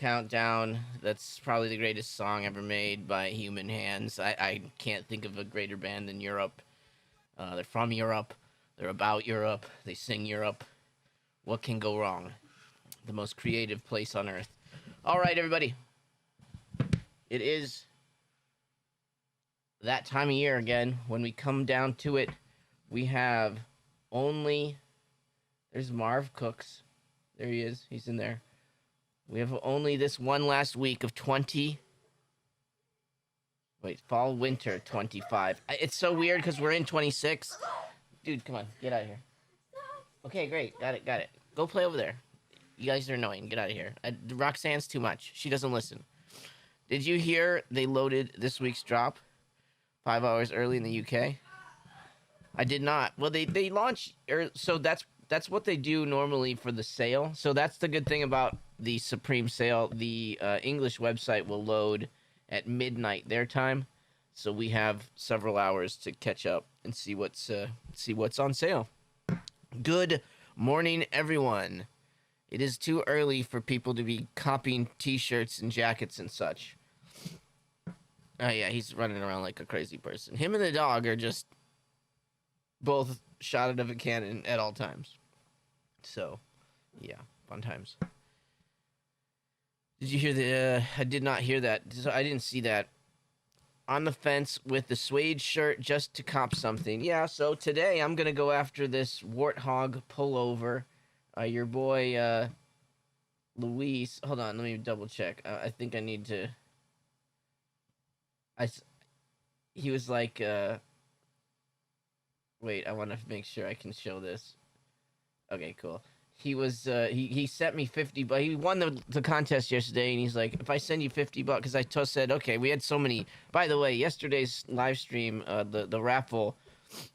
Countdown. That's probably the greatest song ever made by human hands. I can't think of a greater band than Europe. They're from Europe. They're about Europe. They sing Europe. What can go wrong? The most creative place on earth. All right, everybody. It is that time of year again. When we come down to it, we have only... There's Marv Cooks. There he is. He's in there. We have only this one last week of fall, winter 25. It's so weird because we're in 26. Dude, come on. Get out of here. Okay, great. Got it. Go play over there. You guys are annoying. Get out of here. Roxanne's too much. She doesn't listen. Did you hear they loaded this week's drop 5 hours early in the UK? I did not. Well, they launch... So that's what they do normally for the sale. So that's the good thing about the Supreme sale. The English website will load at midnight their time, so we have several hours to catch up and see what's on sale. Good morning, everyone. It is too early for people to be copying T-shirts and jackets and such. Oh yeah, he's running around like a crazy person. Him and the dog are just both shot out of a cannon at all times. So, yeah, fun times. Did you hear the... I did not hear that. So I didn't see that. On the fence with the suede shirt just to cop something. Yeah, so today I'm going to go after this warthog pullover. Your boy, Luis... Hold on, let me double check. I think I need to... He was like... Wait, I want to make sure I can show this. Okay, cool. He was he sent me 50 bucks. He won the contest yesterday, and he's like, if I send you 50 bucks, because I said, okay, we had so many. By the way, yesterday's live stream, the raffle,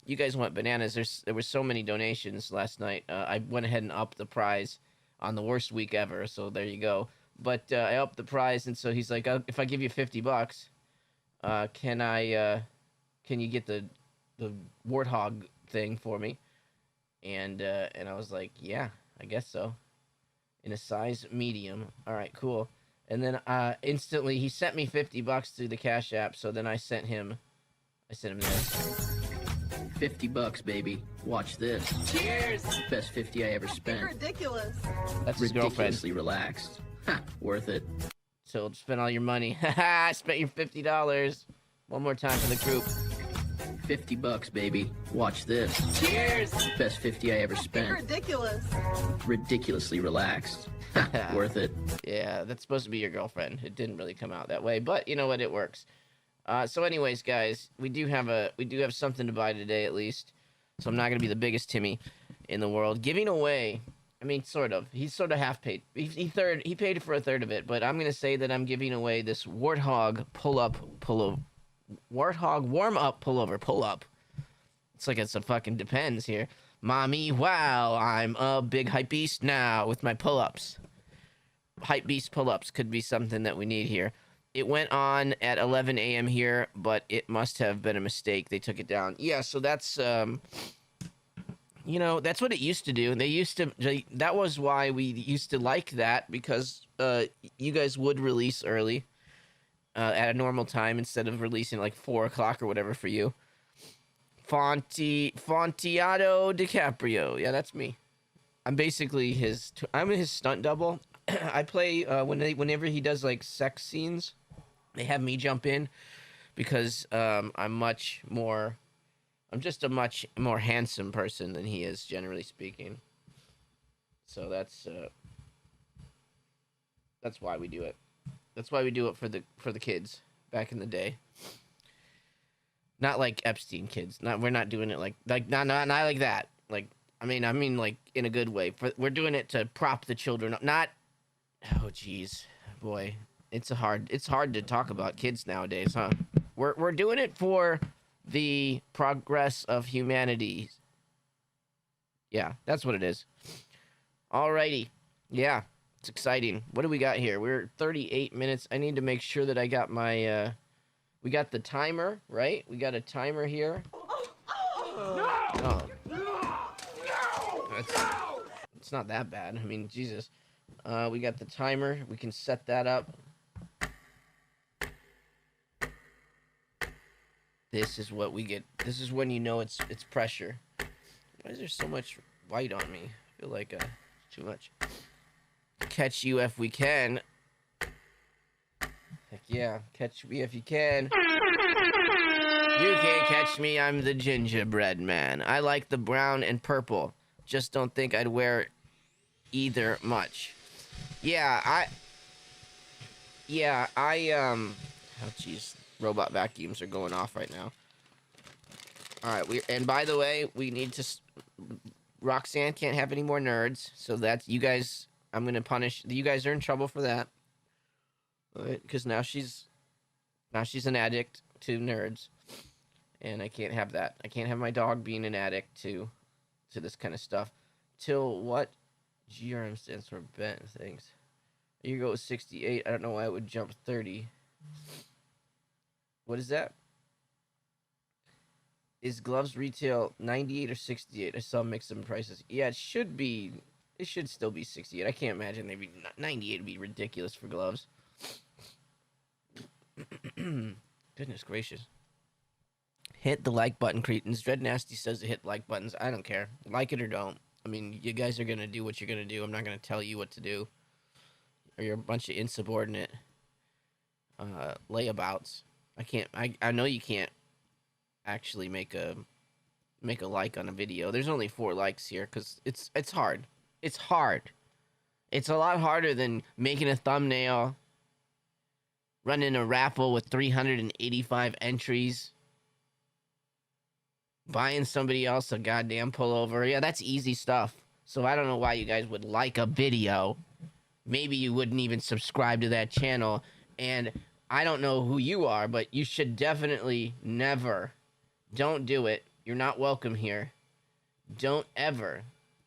you guys went bananas. There were so many donations last night. I went ahead and upped the prize on the worst week ever. So there you go. But I upped the prize, and so he's like, if I give you 50 bucks, can you get the warthog thing for me? And I was like, yeah, I guess so. In a size medium. All right, cool. And then instantly he sent me 50 bucks through the Cash App. So then I sent him this. 50 bucks, baby. Watch this. Cheers. Best 50 I ever spent. You're ridiculous. That's his girlfriend. Ridiculously relaxed. Ha, worth it. So spend all your money. Haha, I spent your $50. One more time for the group. 50 bucks, baby. Watch this. Cheers. Best 50 I ever spent. You're ridiculous. Ridiculously relaxed. Worth it. Yeah, that's supposed to be your girlfriend. It didn't really come out that way, but you know what? It works. So anyways, guys, we do have something to buy today at least. So I'm not gonna be the biggest Timmy in the world. Giving away, I mean, sort of. He's sort of half paid. He paid for a third of it, but I'm gonna say that I'm giving away this warthog pullover. Warthog warm-up pullover. Pull-up. It's like it's a fucking depends here. Mommy, wow, I'm a big hype beast now with my pull-ups. Hype beast pull-ups could be something that we need here. It went on at 11 a.m. here, but it must have been a mistake. They took it down. Yeah, so that's, that's what it used to do. That was why we used to like that, because you guys would release early. At a normal time instead of releasing like 4 o'clock or whatever for you. Fontiado DiCaprio. Yeah, that's me. I'm basically his stunt double. I play whenever he does like sex scenes, they have me jump in because I'm just a much more handsome person than he is, generally speaking. So that's why we do it. That's why we do it for the kids back in the day. Not like Epstein kids. We're not doing it like not like that. Like I mean like in a good way. We're doing it to prop the children up. Not oh jeez, boy, it's hard to talk about kids nowadays, huh? We're doing it for the progress of humanity. Yeah, that's what it is. Alrighty, yeah. It's exciting. What do we got here? We're 38 minutes. I need to make sure that I got my, we got the timer, right? We got a timer here. Oh. It's not that bad. I mean, Jesus. We got the timer. We can set that up. This is what we get. This is when you know it's pressure. Why is there so much white on me? I feel like too much. Catch you if we can. Heck yeah, catch me if you can. You can't catch me, I'm the gingerbread man. I like the brown and purple. Just don't think I'd wear either much. Oh jeez, robot vacuums are going off right now. Alright, and by the way, we need to, Roxanne can't have any more nerds, so that's, you guys, I'm gonna punish, you guys are in trouble for that. Alright, because now she's an addict to nerds. And I can't have that. I can't have my dog being an addict to this kind of stuff. Till what? GRM stands for bent things. You go with 68. I don't know why it would jump 30. What is that? Is gloves retail 98 or 68? I saw mix some prices. Yeah, it should be. It should still be 68. I can't imagine they'd be 98 would be ridiculous for gloves. Goodness gracious. Hit the like button, cretins. Dread Nasty says to hit like buttons. I don't care. Like it or don't. I mean, you guys are going to do what you're going to do. I'm not going to tell you what to do. Or you're a bunch of insubordinate layabouts. I know you can't actually make a like on a video. There's only 4 likes here because it's hard. It's hard. It's a lot harder than making a thumbnail, running a raffle with 385 entries, buying somebody else a goddamn pullover. Yeah, that's easy stuff. So I don't know why you guys would like a video. Maybe you wouldn't even subscribe to that channel. And I don't know who you are, but you should definitely never. Don't do it. You're not welcome here. Don't ever,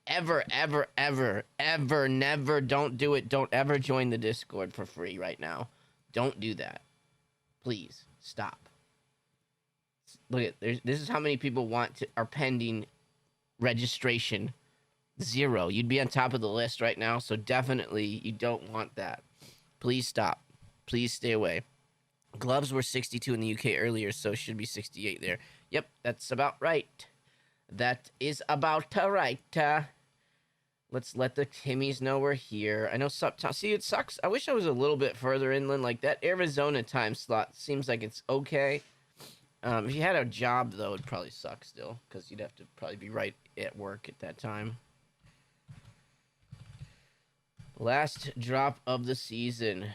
never, don't do it. Don't ever join the Discord for free right now. Don't do that. Please, stop. Look at this is how many people are pending registration. 0. You'd be on top of the list right now, so definitely you don't want that. Please stop. Please stay away. Gloves were 62 in the UK earlier, so it should be 68 there. Yep, that's about right. That is about right. Let's let the Timmies know we're here. I know see, it sucks. I wish I was a little bit further inland. Like that Arizona time slot seems like it's okay. If you had a job, though, it'd probably suck still, because you'd have to probably be right at work at that time. Last drop of the season.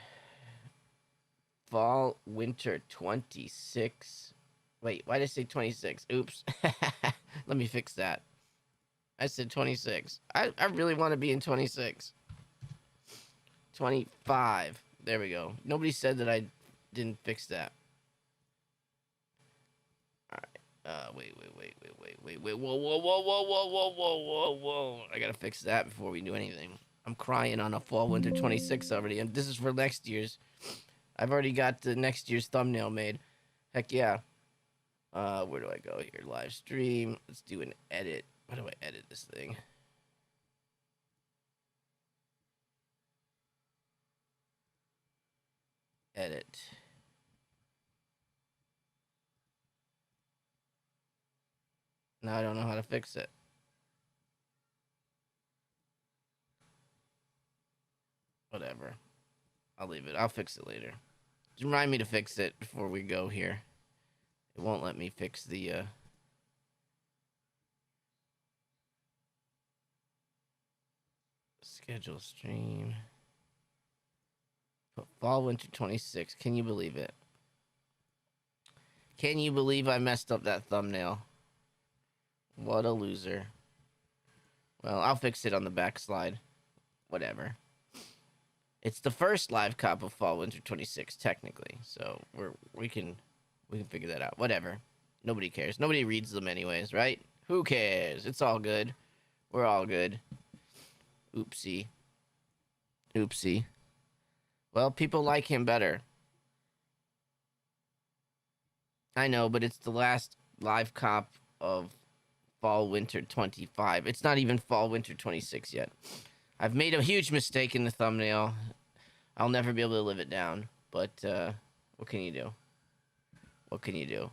Fall, winter 26. Wait, why did I say 26? Oops. Let me fix that. I said 26. I really want to be in 26. 25. There we go. Nobody said that I didn't fix that. Wait. Whoa. I gotta fix that before we do anything. I'm crying on a fall winter 26 already, and this is for next year's. I've already got the next year's thumbnail made. Heck yeah. Where do I go here? Live stream. Let's do an edit. How do I edit this thing? Edit. Now I don't know how to fix it. Whatever. I'll leave it. I'll fix it later. Just remind me to fix it before we go here. It won't let me fix the, schedule stream. Fall winter 26. Can you believe it? Can you believe I messed up that thumbnail? What a loser. Well, I'll fix it on the backslide. Whatever. It's the first live cop of fall winter 26 technically. So we can figure that out. Whatever. Nobody cares. Nobody reads them anyways, right? Who cares? It's all good. We're all good. Oopsie. Well, people like him better. I know, but it's the last live cop of fall winter 25. It's not even fall winter 26 yet. I've made a huge mistake in the thumbnail. I'll never be able to live it down. But, what can you do? What can you do?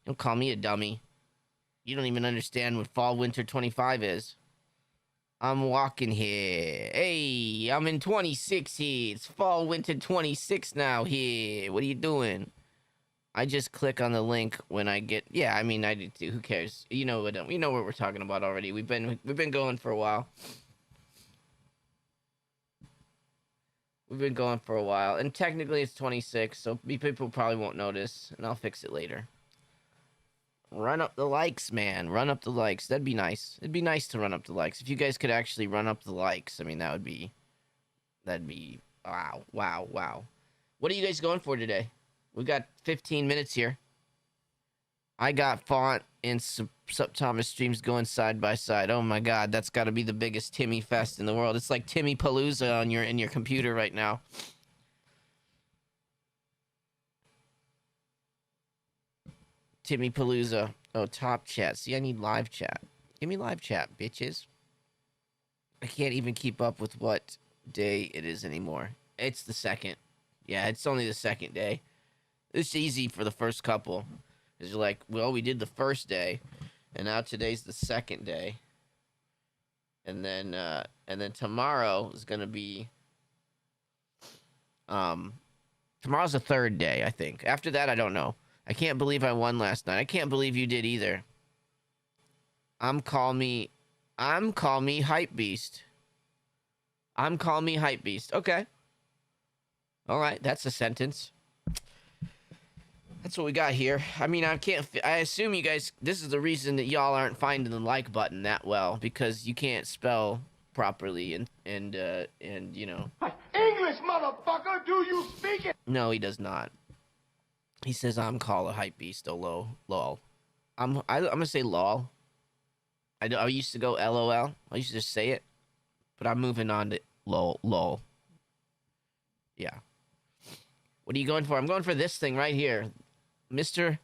Don't call me a dummy. You don't even understand what Fall Winter 25 is. I'm walking here. Hey, I'm in 26 here. It's Fall Winter 26 now here. What are you doing? I just click on the link when I get... Yeah, I mean, I do too. Who cares? You know what we're talking about already. We've been going for a while. We've been going for a while. And technically it's 26, so people probably won't notice. And I'll fix it later. Run up the likes, man. Run up the likes. That'd be nice. It'd be nice to run up the likes. If you guys could actually run up the likes, I mean, that'd be... Wow, wow, wow. What are you guys going for today? We got 15 minutes here. I got Font and Thomas streams going side by side. Oh my god, that's got to be the biggest Timmy fest in the world. It's like Timmy Palooza on in your computer right now. Timmy Palooza. Oh, top chat. See, I need live chat. Give me live chat, bitches. I can't even keep up with what day it is anymore. It's the second. Yeah, it's only the second day. It's easy for the first couple. It's like, well, we did the first day, and now today's the second day. And then tomorrow is gonna be tomorrow's the third day, I think. After that, I don't know. I can't believe I won last night. I can't believe you did either. I'm call me Hype Beast. I'm call me Hype Beast. Okay. All right, that's a sentence. That's what we got here. I mean, I assume you guys, this is the reason that y'all aren't finding the like button that well, because you can't spell properly and you know. English, motherfucker, do you speak it? No, he does not. He says I'm call a Hype Beast, lol. I'm gonna say lol. I used to go LOL. I used to just say it, but I'm moving on to lol. Yeah. What are you going for? I'm going for this thing right here. Mr.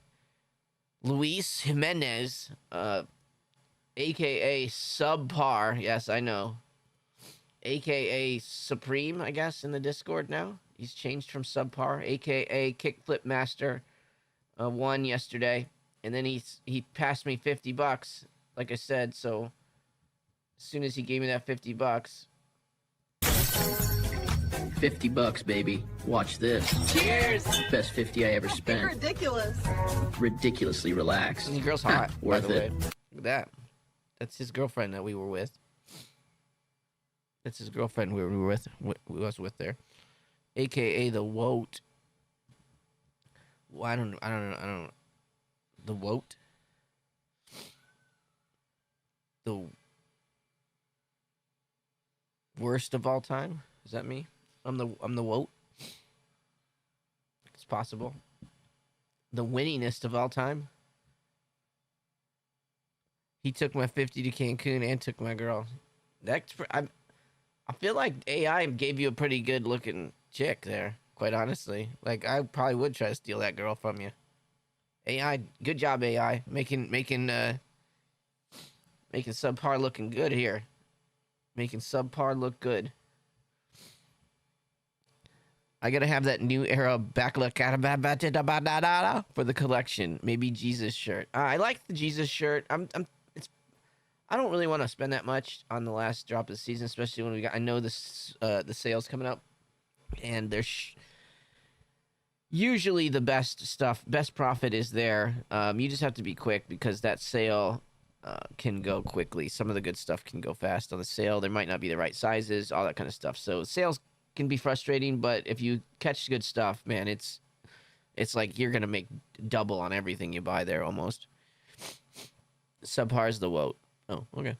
Luis Jimenez, a.k.a. Subpar. Yes, I know. A.k.a. Supreme, I guess, in the Discord now. He's changed from Subpar. A.k.a. Kickflip Master. Won yesterday. And then he passed me $50, like I said. So, as soon as he gave me that $50... $50, baby. Watch this. Cheers! Best 50 I ever spent. Ridiculous. Ridiculously relaxed. And the girl's hot, by Worth the way. it. Look at that. That's his girlfriend that we were with. That's his girlfriend we was with there. AKA the Woat. Well, I don't know. The Woat? The worst of all time? Is that me? I'm the Woat. It's possible. The winningest of all time. He took my 50 to Cancun and took my girl. I feel like AI gave you a pretty good looking chick there, quite honestly. Like, I probably would try to steal that girl from you. AI, good job, AI. Making Subpar looking good here. Making Subpar look good. I gotta have that new era backlog for the collection. Maybe Jesus shirt. I like the Jesus shirt. I don't really want to spend that much on the last drop of the season, especially when I know this the sales coming up, and there's usually the best profit is there. You just have to be quick because that sale can go quickly. Some of the good stuff can go fast on the sale. There might not be the right sizes, all that kind of stuff. So sales can be frustrating, but if you catch good stuff, man, it's like you're gonna make double on everything you buy there almost. Subpar's the Woat. Oh, okay.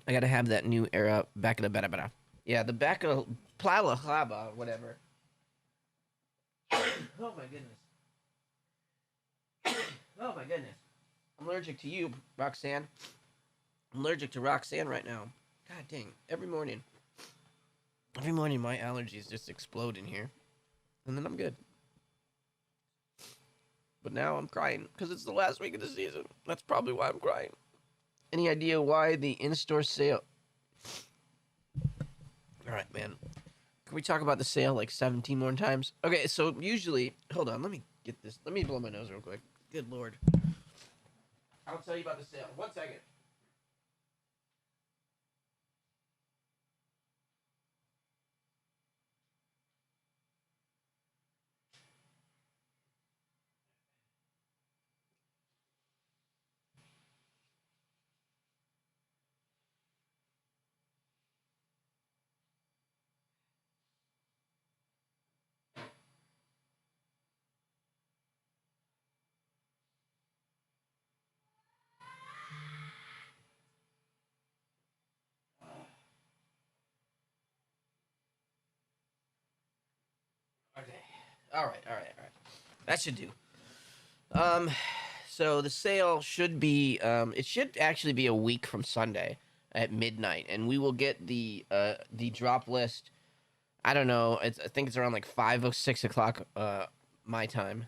I gotta have that new era back of the bada. Yeah, the back of Plala Hlaba, whatever. Oh my goodness. Oh my goodness. I'm allergic to you, Roxanne. I'm allergic to Roxanne right now. God dang. Every morning my allergies just explode in here. And then I'm good. But now I'm crying because it's the last week of the season. That's probably why I'm crying. Any idea why the in-store sale? All right, man. Can we talk about the sale like 17 more times? Okay, so usually, hold on, let me get this. Let me blow my nose real quick. Good Lord. I'll tell you about the sale. 1 second. Okay. All right. That should do. So the sale should be, it should actually be a week from Sunday at midnight, and we will get the drop list. I don't know. I think it's around like 5 or 6 o'clock, my time.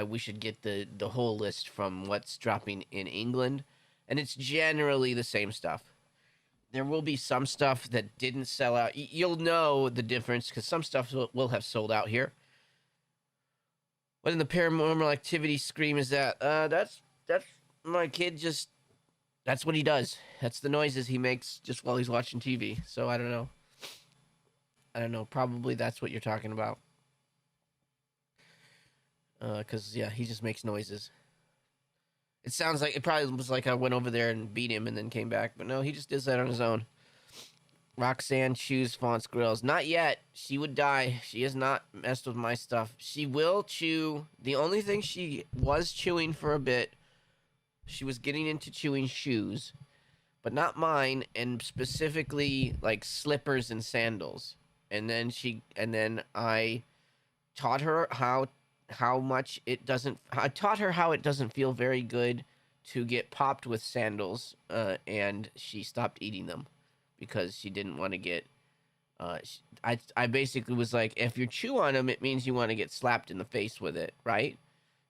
We should get the whole list from what's dropping in England, and it's generally the same stuff. There will be some stuff that didn't sell out. You'll know the difference because some stuff will have sold out here. What in the paranormal activity scream is that? That's my kid. Just that's what he does. That's the noises he makes just while he's watching TV. So I don't know. Probably that's what you're talking about. Cause yeah, he just makes noises. It sounds like it probably was like I went over there and beat him and then came back, but no, he just does that on his own. Roxanne chews Faunt's grills. Not yet. She would die. She has not messed with my stuff. She will chew. The only thing she was chewing for a bit, she was getting into chewing shoes, but not mine, and specifically like slippers and sandals. And then I taught her how much it doesn't. I taught her how it doesn't feel very good to get popped with sandals, and she stopped eating them because she didn't want to get. I basically was like, if you chew on them, it means you want to get slapped in the face with it, right?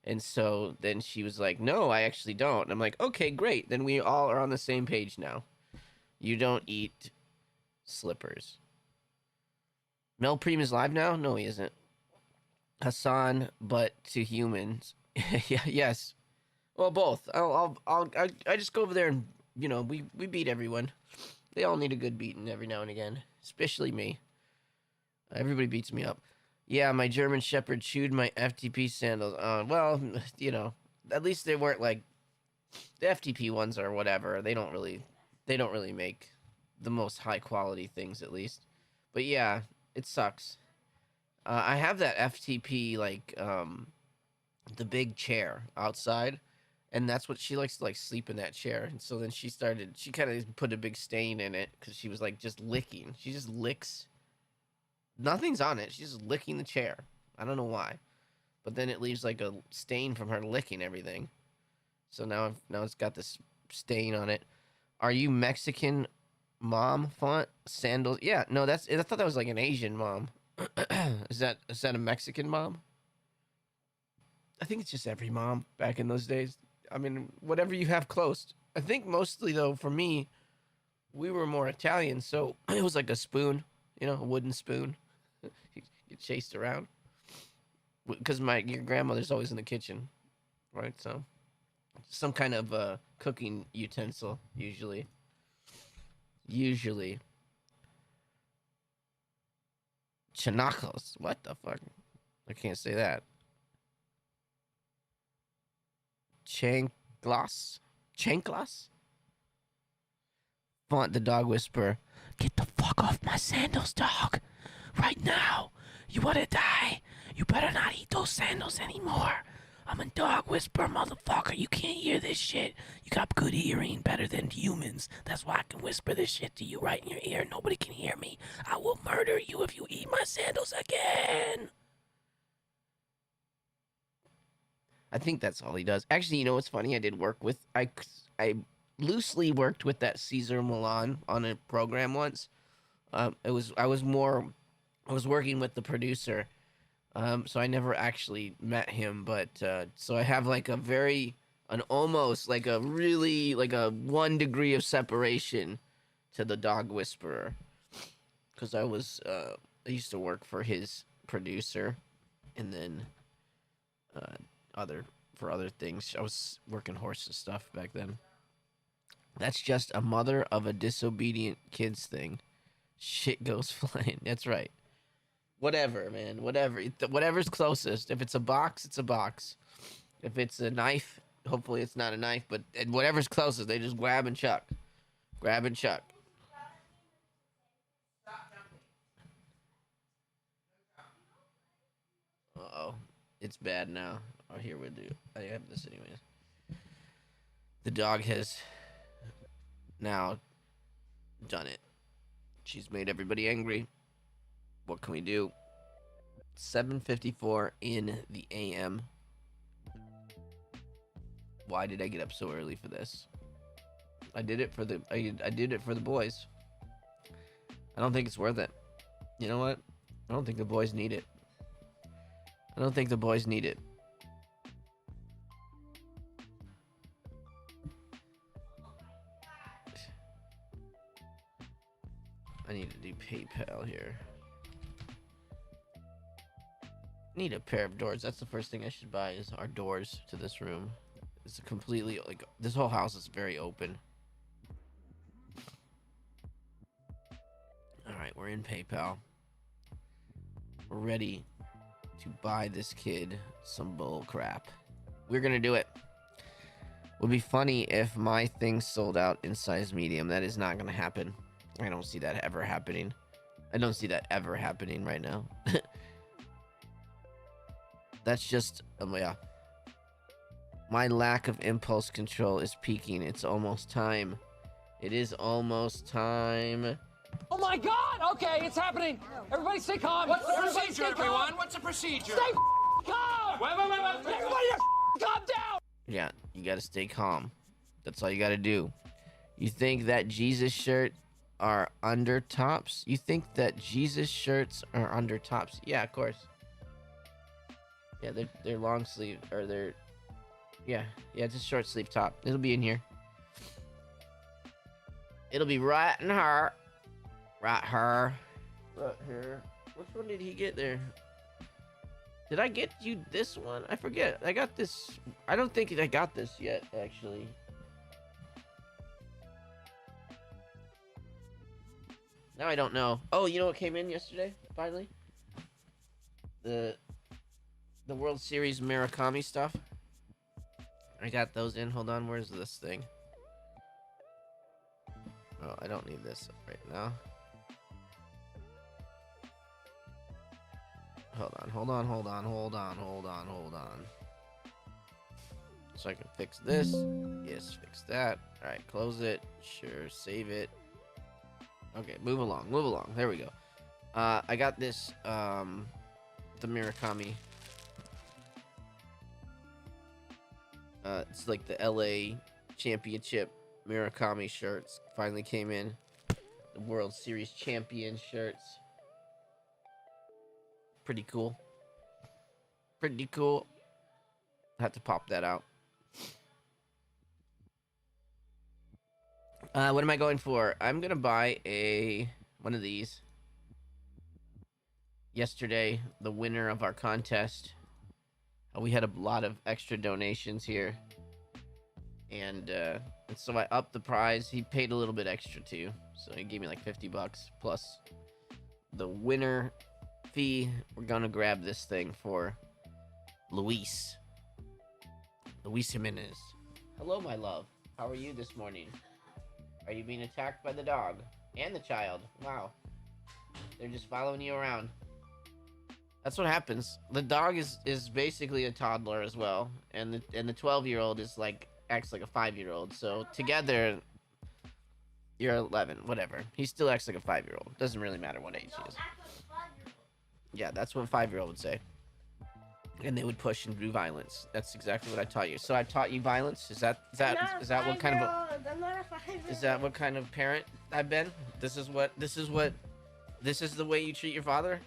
And so then she was like, no, I actually don't. And I'm like, okay, great. Then we all are on the same page now. You don't eat slippers. Mel Preem is live now? No, he isn't. Hassan, but to humans. Yeah, yes. Well, both. I just go over there and, we beat everyone. They all need a good beating every now and again, especially me. Everybody beats me up. Yeah, my German Shepherd chewed my FTP sandals. Well, at least they weren't like the FTP ones or whatever. They don't really make the most high quality things, at least. But yeah, it sucks. I have that FTP the big chair outside, and that's what she likes to sleep in that chair. And so then she kind of put a big stain in it because she was just licking. She just licks. Nothing's on it. She's just licking the chair. I don't know why, but then it leaves a stain from her licking everything. So now it's got this stain on it. Are you Mexican, mom? Font sandals? Yeah, no, I thought that was an Asian mom. Is that a Mexican mom? I think it's just every mom back in those days. I mean, whatever you have close. I think mostly though, for me, we were more Italian, so it was like a spoon, a wooden spoon. You get chased around because your grandmother's always in the kitchen, right? So some kind of cooking utensil usually. Chanacos. What the fuck? I can't say that. Chanclas? Font the dog whisperer. Get the fuck off my sandals, dog. Right now. You wanna die? You better not eat those sandals anymore. I'm a dog whisperer, motherfucker. You can't hear this shit. You got good hearing, better than humans. That's why I can whisper this shit to you right in your ear. Nobody can hear me. I will murder you if you eat my sandals again. I think that's all he does. Actually, you know what's funny? I loosely worked with that Caesar Milan on a program once. I was working with the producer. So I never actually met him, but so I have a very an almost like a really like a 1 degree of separation to the dog whisperer, because I used to work for his producer, and then other for other things. I was working horses stuff back then. That's just a mother of a disobedient kids thing. Shit goes flying. That's right. Whatever, man. Whatever. Whatever's closest. If it's a box, it's a box. If it's a knife, hopefully it's not a knife, but whatever's closest, they just grab and chuck. Grab and chuck. Uh-oh. It's bad now. Oh, here we do. I have this anyways. The dog has now done it. She's made everybody angry. What can we do? 7:54 in the AM. Why did I get up so early for this? I did it for the I did it for the boys. I don't think it's worth it. You know what? I don't think the boys need it. I don't think the boys need it. I need to do PayPal here. Need a pair of doors. That's the first thing I should buy is our doors to this room. It's a completely, like, this whole house is very open. Alright, we're in PayPal. We're ready to buy this kid some bull crap. We're gonna do it. Would be funny if my thing sold out in size medium. That is not gonna happen. I don't see that ever happening. I don't see that ever happening right now. That's just, yeah. My lack of impulse control is peaking. It's almost time. It is almost time. Oh my God! Okay, it's happening. Everybody stay calm. What's the Everybody procedure, stay calm. everyone? What's the procedure? Stay calm! Wait. Everybody calm down! Yeah, you gotta stay calm. That's all you gotta do. You think that Jesus shirt are under tops? You think that Jesus shirts are under tops? Yeah, of course. Yeah, they're long sleeve, or they're... Yeah, it's a short sleeve top. It'll be in here. It'll be right in her. Right here. Right here. Which one did he get there? Did I get you this one? I forget. I got this. I don't think I got this yet, actually. Now I don't know. Oh, you know what came in yesterday, finally? The World Series Murakami stuff. I got those in. Hold on, where's this thing? Oh, I don't need this right now. Hold on. So I can fix this. Yes, fix that. Alright, close it. Sure, save it. Okay, move along. There we go. I got this, the Murakami. It's like the LA Championship Murakami shirts. Finally came in. The World Series champion shirts. Pretty cool. Have to pop that out. What am I going for? I'm gonna buy one of these. Yesterday, the winner of our contest, we had a lot of extra donations here, and so I upped the prize. He paid a little bit extra too, so he gave me like $50 plus the winner fee. We're gonna grab this thing for Luis Jimenez. Hello, my love. How are you this morning? Are you being attacked by the dog and the child? Wow, they're just following you around. That's what happens. The dog is basically a toddler as well, and the 12-year-old is like acts like a 5-year-old. So together, you're 11, whatever. He still acts like a 5-year-old. Doesn't really matter what age he is. Yeah, that's what a 5-year-old would say. And they would push and do violence. That's exactly what I taught you. So I taught you violence. Is that what kind of parent I've been? This is the way you treat your father?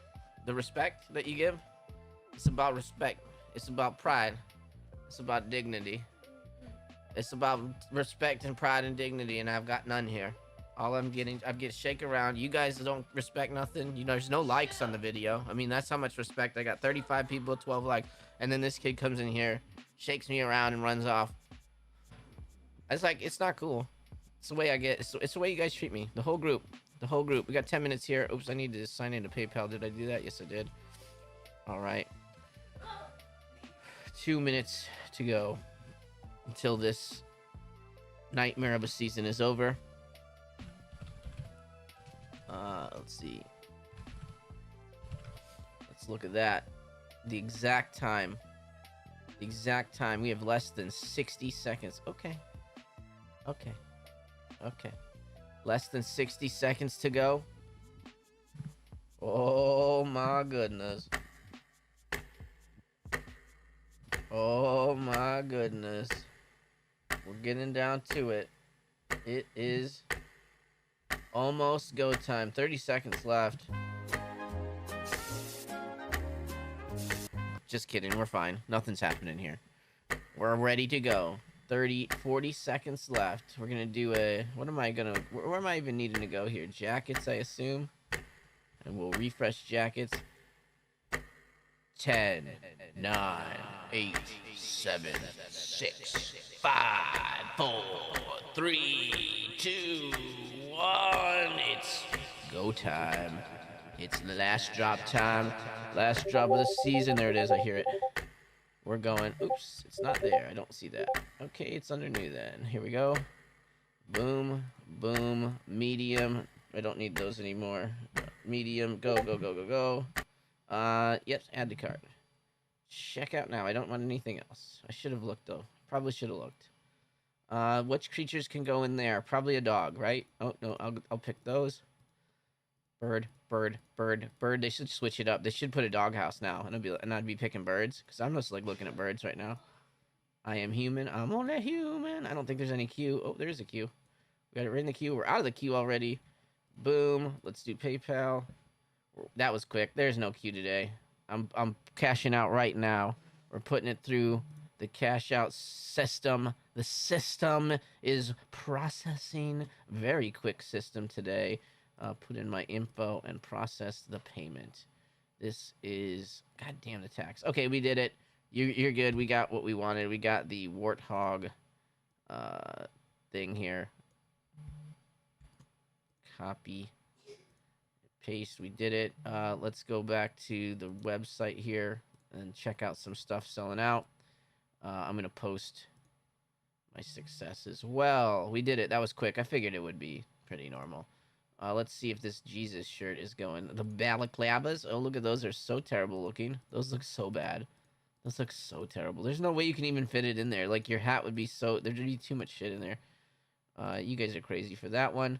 The respect that you give? It's about respect. It's about pride. It's about dignity. It's about respect and pride and dignity, and I've got none here. All I'm getting shake around. You guys don't respect nothing. You know, there's no likes on the video. I mean, that's how much respect I got. 35 people, 12 likes, and then this kid comes in here, shakes me around, and runs off. It's like, it's not cool. It's the way I get. It's the way you guys treat me. The whole group. The whole group. We got 10 minutes here. Oops, I need to sign into PayPal. Did I do that? Yes, I did. All right. 2 minutes to go until this nightmare of a season is over. Let's see. Let's look at that. The exact time. The exact time. We have less than 60 seconds. Okay. Okay. Okay. Less than 60 seconds to go. Oh my goodness. Oh my goodness. We're getting down to it. It is almost go time. 30 seconds left. Just kidding. We're fine. Nothing's happening here. We're ready to go. 40 seconds left. We're going to do a... Where am I even needing to go here? Jackets, I assume. And we'll refresh jackets. 10, 9, 8, 7, 6, 5, 4, 3, 2, 1. It's go time. It's the last drop time. Last drop of the season. There it is. I hear it. We're going. Oops. It's not there. I don't see that. Okay. It's under new then. Here we go. Boom. Boom. Medium. I don't need those anymore. Medium. Go, go, go, go, go. Yep. Add to cart. Check out now. I don't want anything else. I should have looked, though. Probably should have looked. Which creatures can go in there? Probably a dog, right? Oh, no. I'll pick those. Bird, bird, bird, bird. They should switch it up. They should put a doghouse now, and I'd be picking birds, because I'm just like looking at birds right now. I am human. I'm only a human. I don't think there's any queue. Oh, there is a queue. We got it right in the queue. We're out of the queue already. Boom. Let's do PayPal. That was quick. There's no queue today. I'm cashing out right now. We're putting it through the cash out system. The system is processing. Very quick system today. Put in my info and process the payment. This is... God damn the tax. Okay, we did it. You're good. We got what we wanted. We got the warthog thing here. Copy. Paste. We did it. Let's go back to the website here and check out some stuff selling out. I'm going to post my success as well. We did it. That was quick. I figured it would be pretty normal. Let's see if this Jesus shirt is going. The balaclavas. Oh, look at those. They're so terrible looking. Those look so bad. Those look so terrible. There's no way you can even fit it in there. Like, your hat would be so... There'd be too much shit in there. You guys are crazy for that one.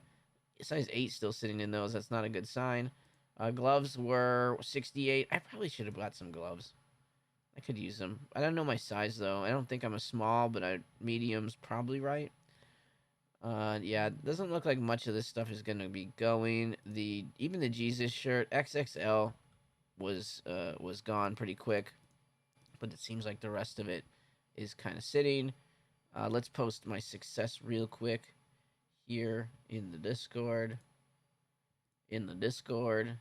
Size 8 still sitting in those. That's not a good sign. Gloves were 68. I probably should have got some gloves. I could use them. I don't know my size, though. I don't think I'm a small, but medium's probably right. Yeah, it doesn't look like much of this stuff is gonna be going. Even the Jesus shirt XXL was gone pretty quick, but it seems like the rest of it is kind of sitting. Let's post my success real quick here in the Discord. In the Discord.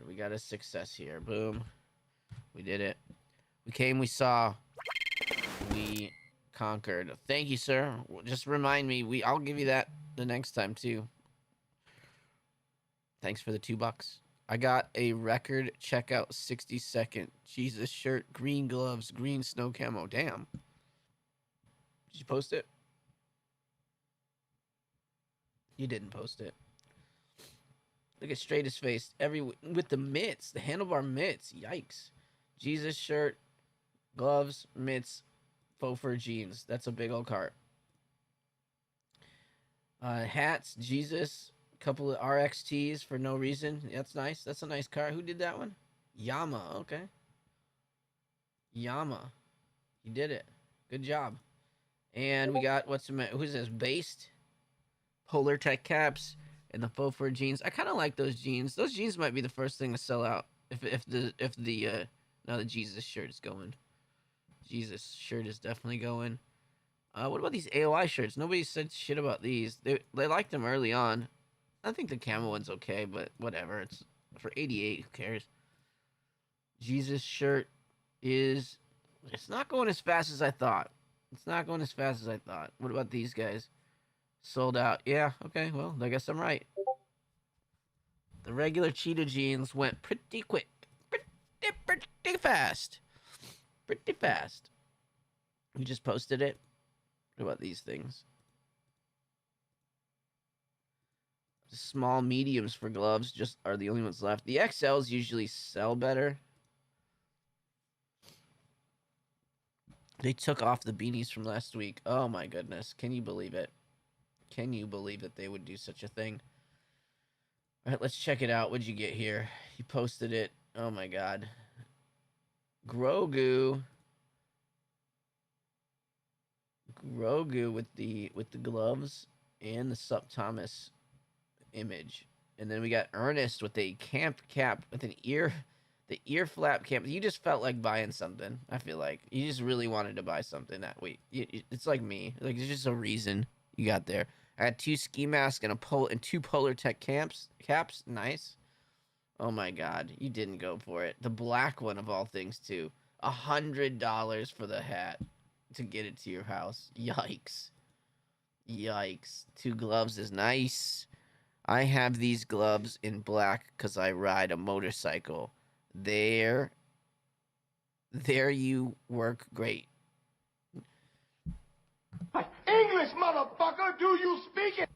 We got a success here. Boom. We did it. We came, we saw, we conquered. Thank you, sir. Just remind me. I'll give you that the next time too. Thanks for the $2. I got a record checkout 60-second Jesus shirt, green gloves, green snow camo. Damn. Did you post it? You didn't post it. Look at straight his face. With the mitts, the handlebar mitts. Yikes. Jesus shirt, gloves, mitts, faux fur jeans. That's a big old cart. Hats, Jesus, a couple of RXTs for no reason. That's nice. That's a nice cart. Who did that one? Yama. Okay. Yama. You did it. Good job. And we got, who's this? Based. Polar Tech caps and the faux fur jeans. I kind of like those jeans. Those jeans might be the first thing to sell out if the Jesus shirt is going. Jesus shirt is definitely going. What about these AOI shirts? Nobody said shit about these. They liked them early on. I think the camo one's okay, but whatever. It's for 88. Who cares? Jesus shirt is. It's not going as fast as I thought. It's not going as fast as I thought. What about these guys? Sold out. Yeah. Okay. Well, I guess I'm right. The regular cheetah jeans went pretty quick. Pretty fast. Pretty fast. We just posted it. What about these things? The small mediums for gloves just are the only ones left. The XLs usually sell better. They took off the beanies from last week. Oh my goodness. Can you believe it? Can you believe that they would do such a thing? All right, let's check it out. What'd you get here? He posted it. Oh my god. Grogu with the gloves and the Sup Thomas image. And then we got Ernest with a camp cap with an the ear flap camp. You just felt like buying something. I feel like you just really wanted to buy something that week. It's like me. Like there's just a reason you got there. I had 2 ski masks and 2 Polar Tech caps. Nice. Oh my god, you didn't go for it. The black one of all things too. $100 for the hat to get it to your house. Yikes. Yikes. 2 gloves is nice. I have these gloves in black because I ride a motorcycle. There you work great. English, motherfucker, do you speak it?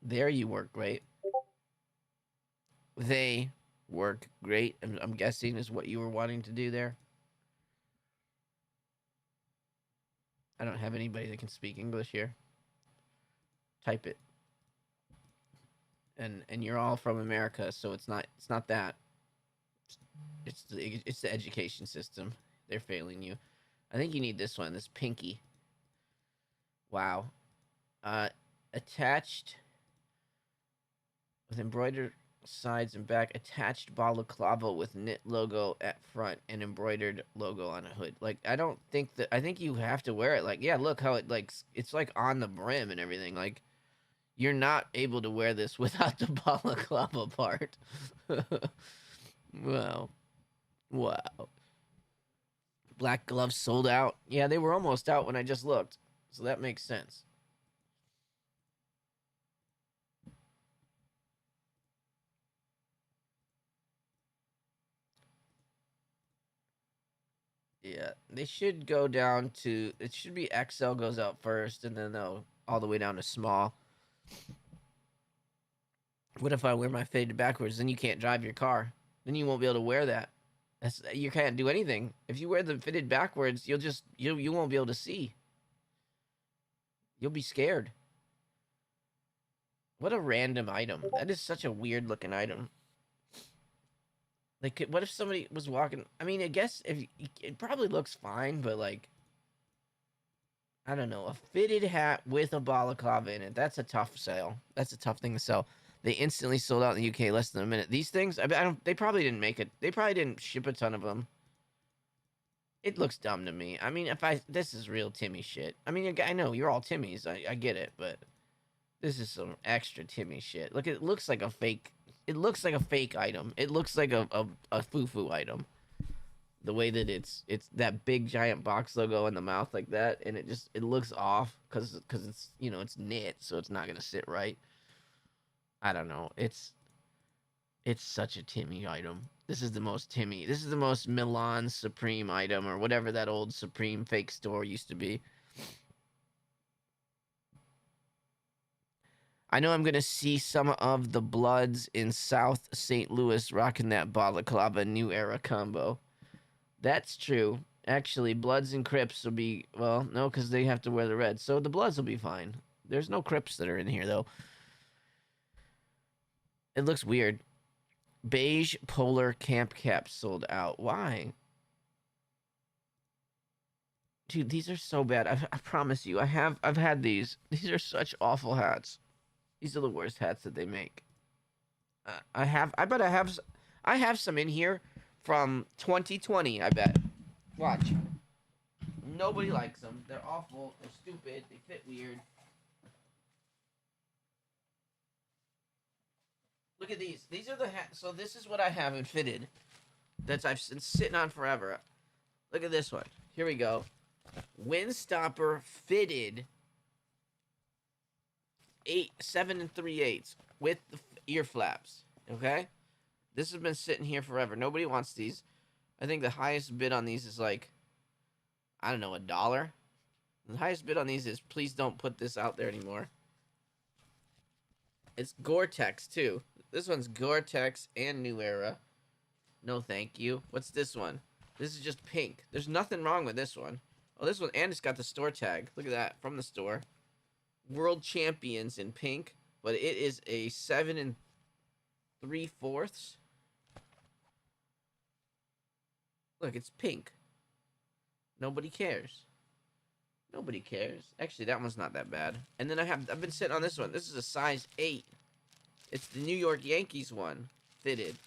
There you work great. They work great. I'm guessing is what you were wanting to do there. I don't have anybody that can speak English here. Type it. And you're all from America, so it's not that. It's the education system. They're failing you. I think you need this one, this pinky. Wow. Attached with embroidered sides and back, attached balaclava with knit logo at front and embroidered logo on a hood. Like I think you have to wear it. Like yeah, look how it like it's like on the brim and everything. Like you're not able to wear this without the balaclava part. Wow. Black gloves sold out. Yeah, they were almost out when I just looked. So that makes sense. Yeah, they should go down to, it should be XL goes out first, and then they'll all the way down to small. What if I wear my faded backwards? Then you can't drive your car. Then you won't be able to wear that. You can't do anything. If you wear the fitted backwards, you won't be able to see. You'll be scared. What a random item. That is such a weird looking item. Like, what if somebody was walking? I mean, I guess it probably looks fine, but like, I don't know. A fitted hat with a balaclava in it. That's a tough sale. That's a tough thing to sell. They instantly sold out in the UK less than a minute. These things, I don't. They probably didn't make it. They probably didn't ship a ton of them. It looks dumb to me. I mean, this is real Timmy shit. I mean, I know you're all Timmys. I get it, but this is some extra Timmy shit. Look, it looks like a fake. It looks like a fake item. It looks like a foo-foo item. The way that it's that big giant box logo in the mouth like that, and it looks off because it's it's knit, so it's not gonna sit right. I don't know. It's such a Timmy item. This is the most Timmy. This is the most Milan Supreme item or whatever that old Supreme fake store used to be. I know I'm going to see some of the Bloods in South St. Louis rocking that balaclava New Era combo. That's true. Actually, Bloods and Crips will be, well, no, because they have to wear the red. So the Bloods will be fine. There's no Crips that are in here, though. It looks weird. Beige polar camp caps sold out. Why? Dude, these are so bad. I promise you. I've had these. These are such awful hats. These are the worst hats that they make. I have some in here from 2020, I bet. Watch. Nobody likes them. They're awful. They're stupid. They fit weird. Look at these. These are the so this is what I haven't fitted. That's I've been sitting on forever. Look at this one. Here we go. Windstopper fitted 7 3/8 with the ear flaps. Okay, this has been sitting here forever. Nobody wants these. I think the highest bid on these is like, I don't know, $1. The highest bid on these is, please don't put this out there anymore. It's Gore-Tex too. This one's Gore-Tex and New Era. No thank you. What's this one? This is just pink. There's nothing wrong with this one. Oh, this one, and it's got the store tag. Look at that, from the store. World Champions in pink, but it is a 7 3/4. Look, it's pink. Nobody cares. Nobody cares. Actually, that one's not that bad. And then I've been sitting on this one. This is a size 8. It's the New York Yankees one, fitted.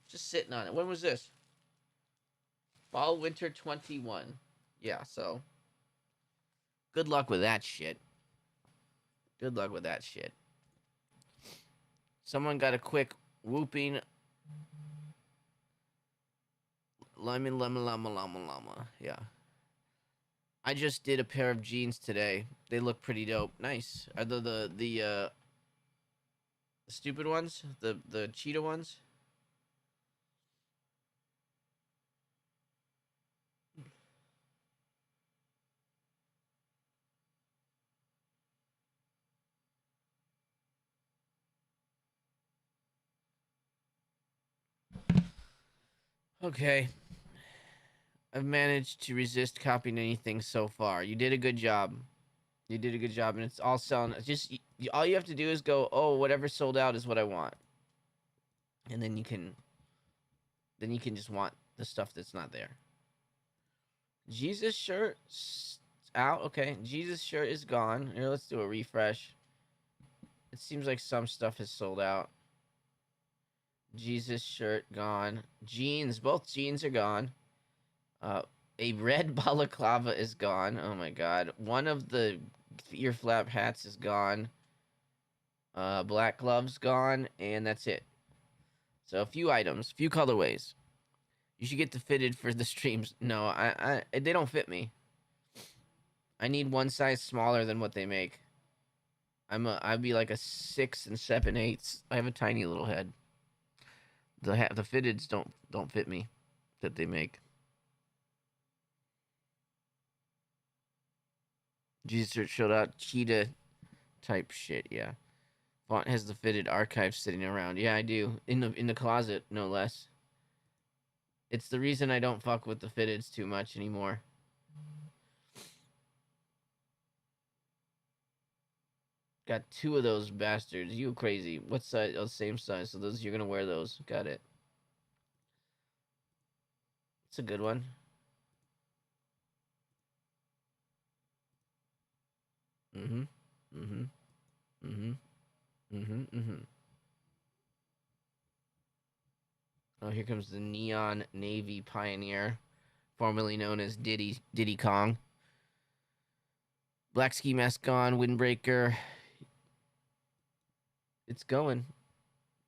Just sitting on it. When was this? Fall Winter 21. Yeah, so good luck with that shit. Good luck with that shit. Someone got a quick whooping llama. Yeah. I just did a pair of jeans today. They look pretty dope. Nice. Are the stupid ones? The cheetah ones? Okay. I've managed to resist copying anything so far. You did a good job. You did a good job, and it's all selling. Just all you have to do is go, oh, whatever sold out is what I want, and then you can just want the stuff that's not there. Jesus shirt out. Okay, Jesus shirt is gone. Here, let's do a refresh. It seems like some stuff has sold out. Jesus shirt gone. Jeans, both jeans are gone. A red balaclava is gone. Oh my god. One of the ear flap hats is gone. Black gloves gone, and that's it. So a few items, few colorways. You should get the fitted for the streams. No, they don't fit me. I need one size smaller than what they make. I'd be like a 6 7/8. I have a tiny little head. The fitteds don't fit me that they make. Jesus shirt showed out cheetah type shit, yeah. Font has the fitted archive sitting around. Yeah, I do. In the closet, no less. It's the reason I don't fuck with the fitteds too much anymore. Got 2 of those bastards. You crazy. What size? Oh, same size. So those, you're gonna wear those. Got it. It's a good one. Oh, here comes the Neon Navy Pioneer, formerly known as Diddy Kong. Black ski mask gone, windbreaker. It's going.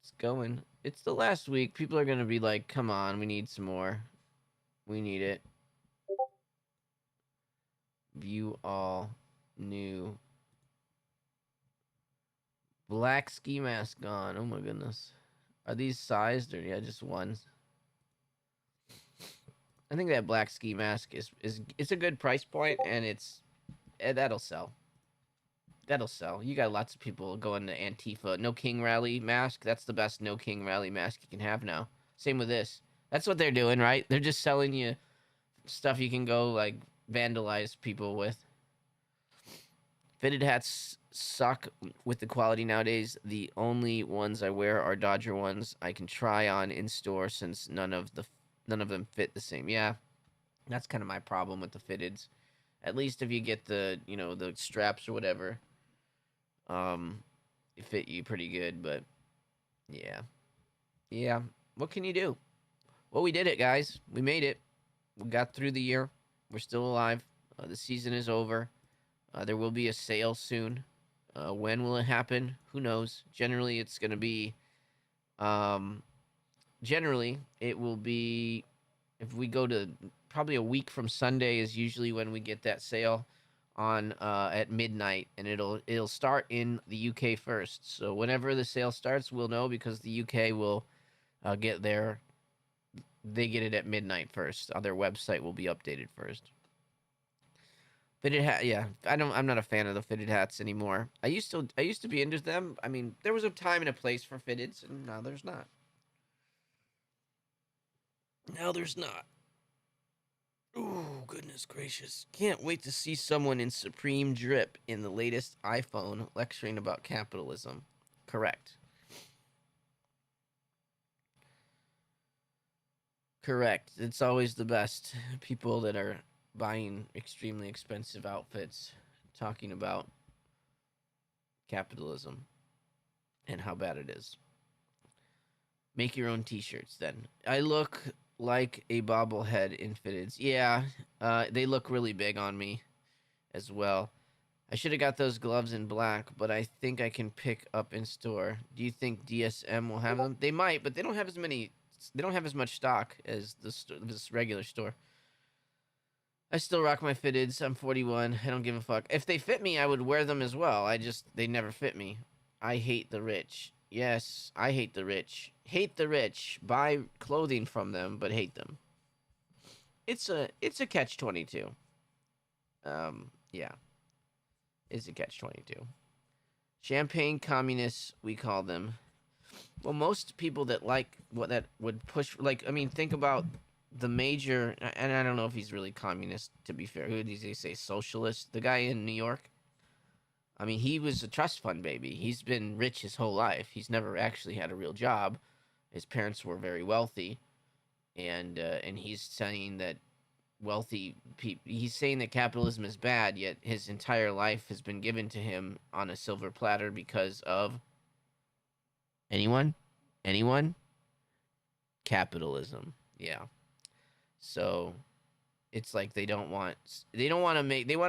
It's going. It's the last week. People are gonna be like, come on, we need some more. We need it. View all new. Black ski mask gone. Oh my goodness. Are these sized or yeah, just ones? I think that black ski mask is it's a good price point, and that'll sell. That'll sell. You got lots of people going to Antifa. No King Rally mask. That's the best No King Rally mask you can have now. Same with this. That's what they're doing, right? They're just selling you stuff you can go like vandalize people with. Fitted hats suck with the quality nowadays. The only ones I wear are Dodger ones I can try on in store, since none of them fit the same. Yeah, that's kind of my problem with the fitteds. At least if you get the the straps or whatever, it fit you pretty good. But yeah, what can you do? Well, we did it, guys. We made it. We got through the year. We're still alive. The season is over. There will be a sale soon. When will it happen? Who knows? Generally, it's going to be. Generally, it will be. If we go to probably a week from Sunday is usually when we get that sale on at midnight, and it'll start in the UK first. So whenever the sale starts, we'll know because the UK will get there. They get it at midnight first. On their website will be updated first. Fitted hat, yeah. I'm not a fan of the fitted hats anymore. I used to be into them. I mean, there was a time and a place for fitteds, and now there's not. Now there's not. Oh, goodness gracious. Can't wait to see someone in supreme drip in the latest iPhone lecturing about capitalism. Correct. Correct. It's always the best. People that are buying extremely expensive outfits talking about capitalism and how bad it is. Make your own t-shirts then. I look like a bobblehead in fitteds. Yeah, they look really big on me as well. I should have got those gloves in black, but I think I can pick up in store. Do you think DSM will have them? They might, but they don't have as many. They don't have as much stock as this regular store. I still rock my fitteds. I'm 41. I don't give a fuck. If they fit me, I would wear them as well. They never fit me. I hate the rich. Yes, I hate the rich. Hate the rich. Buy clothing from them, but hate them. It's a catch-22. Yeah. It's a catch-22. Champagne communists, we call them. Well, most people that like that would push, like, I mean, think about the major, and I don't know if he's really communist, to be fair. Who did he say? Socialist? The guy in New York? I mean, he was a trust fund baby. He's been rich his whole life. He's never actually had a real job. His parents were very wealthy, and he's saying that wealthy people. He's saying that capitalism is bad, yet his entire life has been given to him on a silver platter because of anyone, capitalism. Yeah. So it's like they want to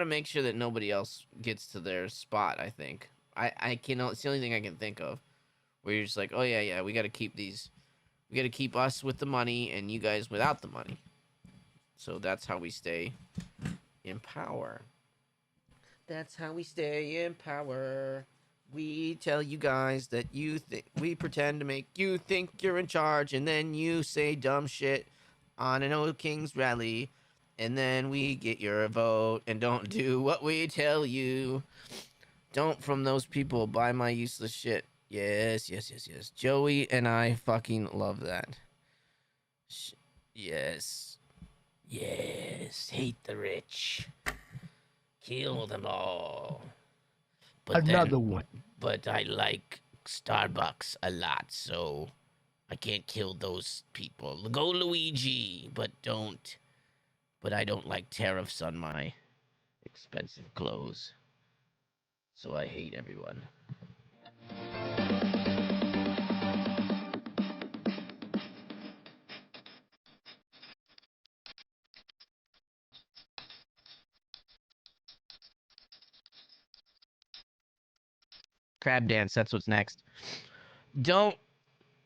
make sure that nobody else gets to their spot. I think it's the only thing I can think of where you're just like, oh yeah, we got to keep us with the money and you guys without the money. So that's how we stay in power. That's how we stay in power. We tell you guys that we pretend to make you think you're in charge, and then you say dumb shit on an old King's rally, and then we get your vote and don't do what we tell you. Don't from those people buy my useless shit. Yes. Joey and I fucking love that. Yes. Hate the rich. Kill them all. But Another one. But I like Starbucks a lot, so I can't kill those people. Go Luigi, but I don't like tariffs on my expensive clothes. So I hate everyone. Crab dance, that's what's next. Don't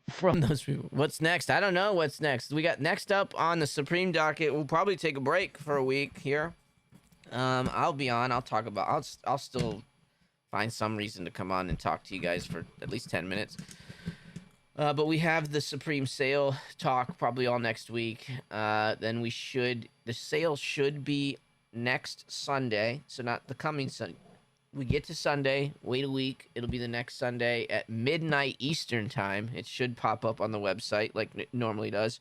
from those people. What's next? I don't know what's next. We got next up on the Supreme docket. We'll probably take a break for a week here. I'll be on. I'll talk about. I'll still find some reason to come on and talk to you guys for at least 10 minutes. But we have the Supreme sale talk probably all next week. Then the sale should be next Sunday, so not the coming Sunday. We get to Sunday, wait a week, it'll be the next Sunday at midnight Eastern time. It should pop up on the website like it normally does.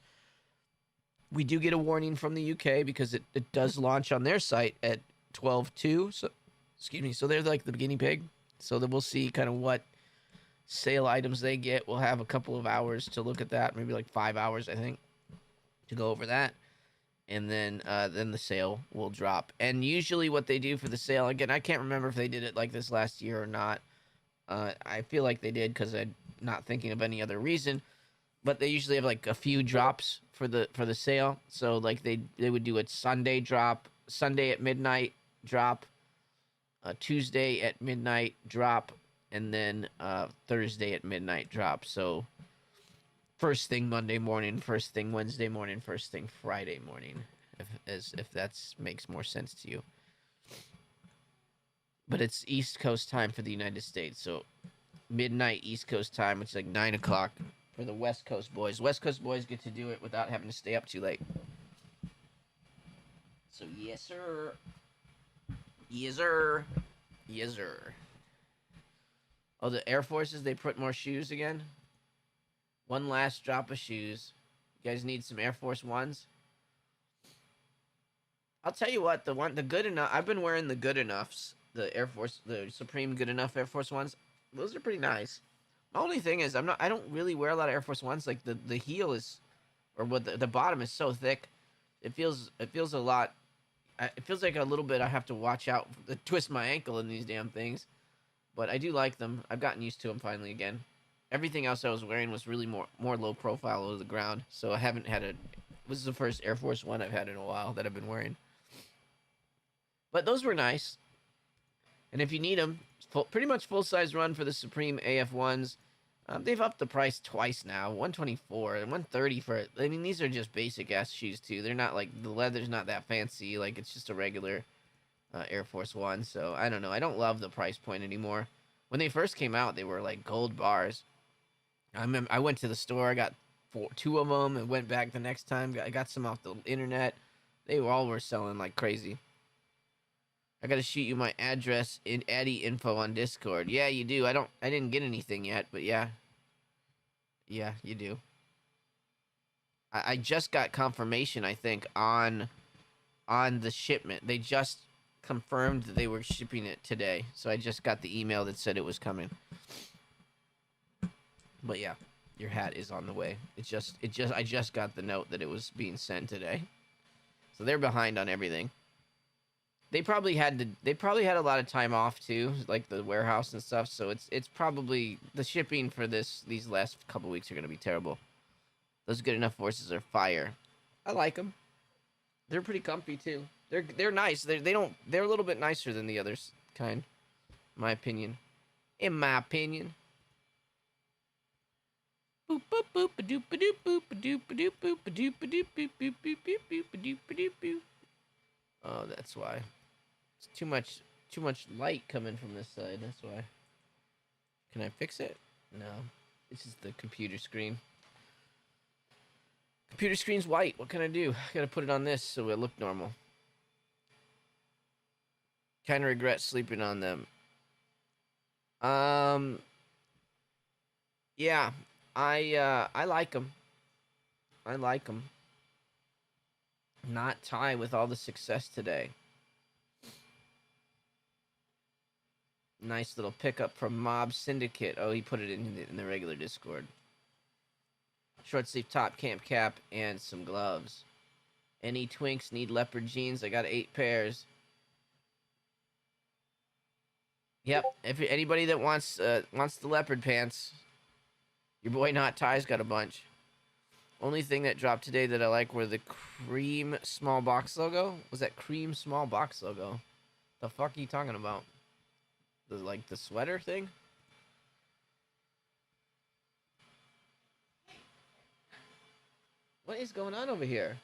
We do get a warning from the UK because it does launch on their site at 12/2. So they're like the guinea pig. So that we'll see kind of what sale items they get. We'll have a couple of hours to look at that, maybe like 5 hours, I think, to go over that. And then the sale will drop. And usually what they do for the sale, again, I can't remember if they did it like this last year or not. I feel like they did because I'm not thinking of any other reason. But they usually have like a few drops for the sale. So like they would do a Sunday drop, Sunday at midnight drop, Tuesday at midnight drop, and then Thursday at midnight drop. So first thing Monday morning, first thing Wednesday morning, first thing Friday morning, if that makes more sense to you. But it's East Coast time for the United States, so midnight East Coast time, which is like 9 o'clock for the West Coast boys. West Coast boys get to do it without having to stay up too late. So yes, sir. Yes, sir. Yes, sir. Oh, the Air Forces, they put more shoes again? One last drop of shoes. You guys need some Air Force Ones? I'll tell you what, the good enough, I've been wearing the good enoughs, the Supreme Good Enough Air Force Ones. Those are pretty nice. My only thing is, I don't really wear a lot of Air Force Ones. Like the heel is, or what the bottom is so thick, it feels a lot. It feels like a little bit I have to watch out to twist my ankle in these damn things. But I do like them. I've gotten used to them finally again. Everything else I was wearing was really more low profile over the ground. So I haven't had this is the first Air Force One I've had in a while that I've been wearing. But those were nice. And if you need them, pretty much full-size run for the Supreme AF1s. They've upped the price twice now, $124 and $130 for it. I mean, these are just basic-ass shoes, too. They're not, like, the leather's not that fancy. Like, it's just a regular Air Force One. So, I don't know. I don't love the price point anymore. When they first came out, they were, like, gold bars. I went to the store. I got two of them and went back the next time. I got some off the internet. They all were selling like crazy. I gotta shoot you my address in Addy info on Discord. Yeah, you do. I didn't get anything yet, but yeah. Yeah, you do. I just got confirmation, I think, on the shipment. They just confirmed that they were shipping it today. So I just got the email that said it was coming. But yeah, your hat is on the way. I just got the note that it was being sent today. So they're behind on everything. They probably had a lot of time off too, like the warehouse and stuff. So it's probably the shipping for these last couple weeks are gonna be terrible. Those Good Enough Forces are fire. I like them. They're pretty comfy too. They're nice. They're a little bit nicer than the others kind, in my opinion. In my opinion. Boop boop boop a doop a doop boop a doop a doop boop a doop a doop boop boop boop boop boop a doop a doop boop. Oh, that's why. It's too much light coming from this side. That's why. Can I fix it? No. This is the computer screen. Computer screen's white. What can I do? I gotta put it on this so it look normal. Kinda regret sleeping on them. Yeah. I like them. I like them. Not Ty with all the success today. Nice little pickup from Mob Syndicate. Oh, he put it in the regular Discord. Short sleeve top, camp cap, and some gloves. Any twinks need leopard jeans? I got 8 pairs. Yep. If anybody that wants the leopard pants, your boy Not Ty's got a bunch. Only thing that dropped today that I like were the cream small box logo. Was that cream small box logo? The fuck are you talking about? The sweater thing? What is going on over here?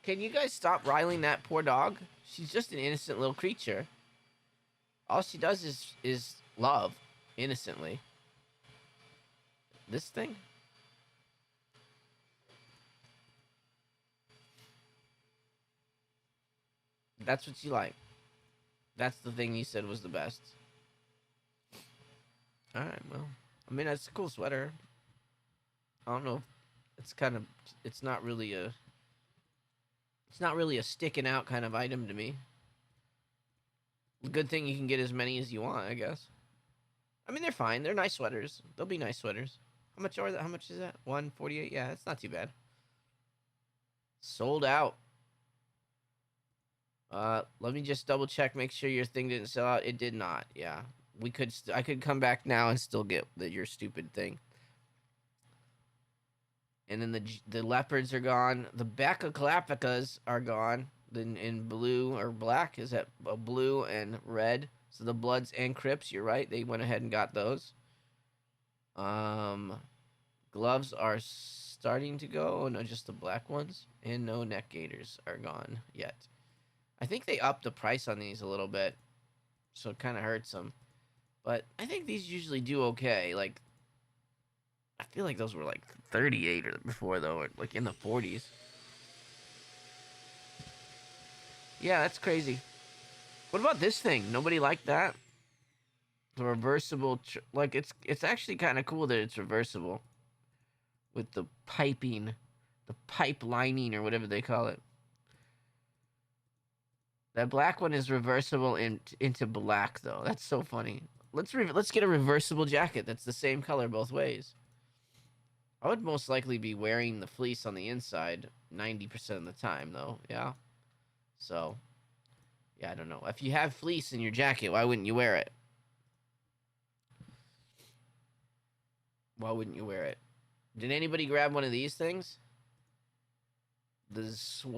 Can you guys stop riling that poor dog? She's just an innocent little creature. All she does is love innocently. This thing? That's what you like. That's the thing you said was the best. Alright, well. I mean, that's a cool sweater. I don't know. It's not really a sticking out kind of item to me. Good thing you can get as many as you want, I guess. I mean, they're fine. They're nice sweaters. They'll be nice sweaters. How much are that? How much is that? $148? Yeah, that's not too bad. Sold out. Let me just double check, make sure your thing didn't sell out. It did not. Yeah, I could come back now and still get your stupid thing. And then the leopards are gone. The Bacaclapicas are gone. Then in blue or black is that blue and red. So the Bloods and Crips, you're right. They went ahead and got those. Gloves are starting to go. Oh, no, just the black ones. And no neck gaiters are gone yet. I think they upped the price on these a little bit, so it kind of hurts them. But I think these usually do okay. Like, I feel like those were like 38 or before, though, or like in the 40s. Yeah, that's crazy. What about this thing? Nobody liked that? The reversible, like, it's actually kind of cool that it's reversible. With the piping, the pipe lining, or whatever they call it. That black one is reversible into black, though. That's so funny. Let's get a reversible jacket that's the same color both ways. I would most likely be wearing the fleece on the inside 90% of the time, though. Yeah. So, yeah, I don't know. If you have fleece in your jacket, why wouldn't you wear it? Why wouldn't you wear it? Did anybody grab one of these things? The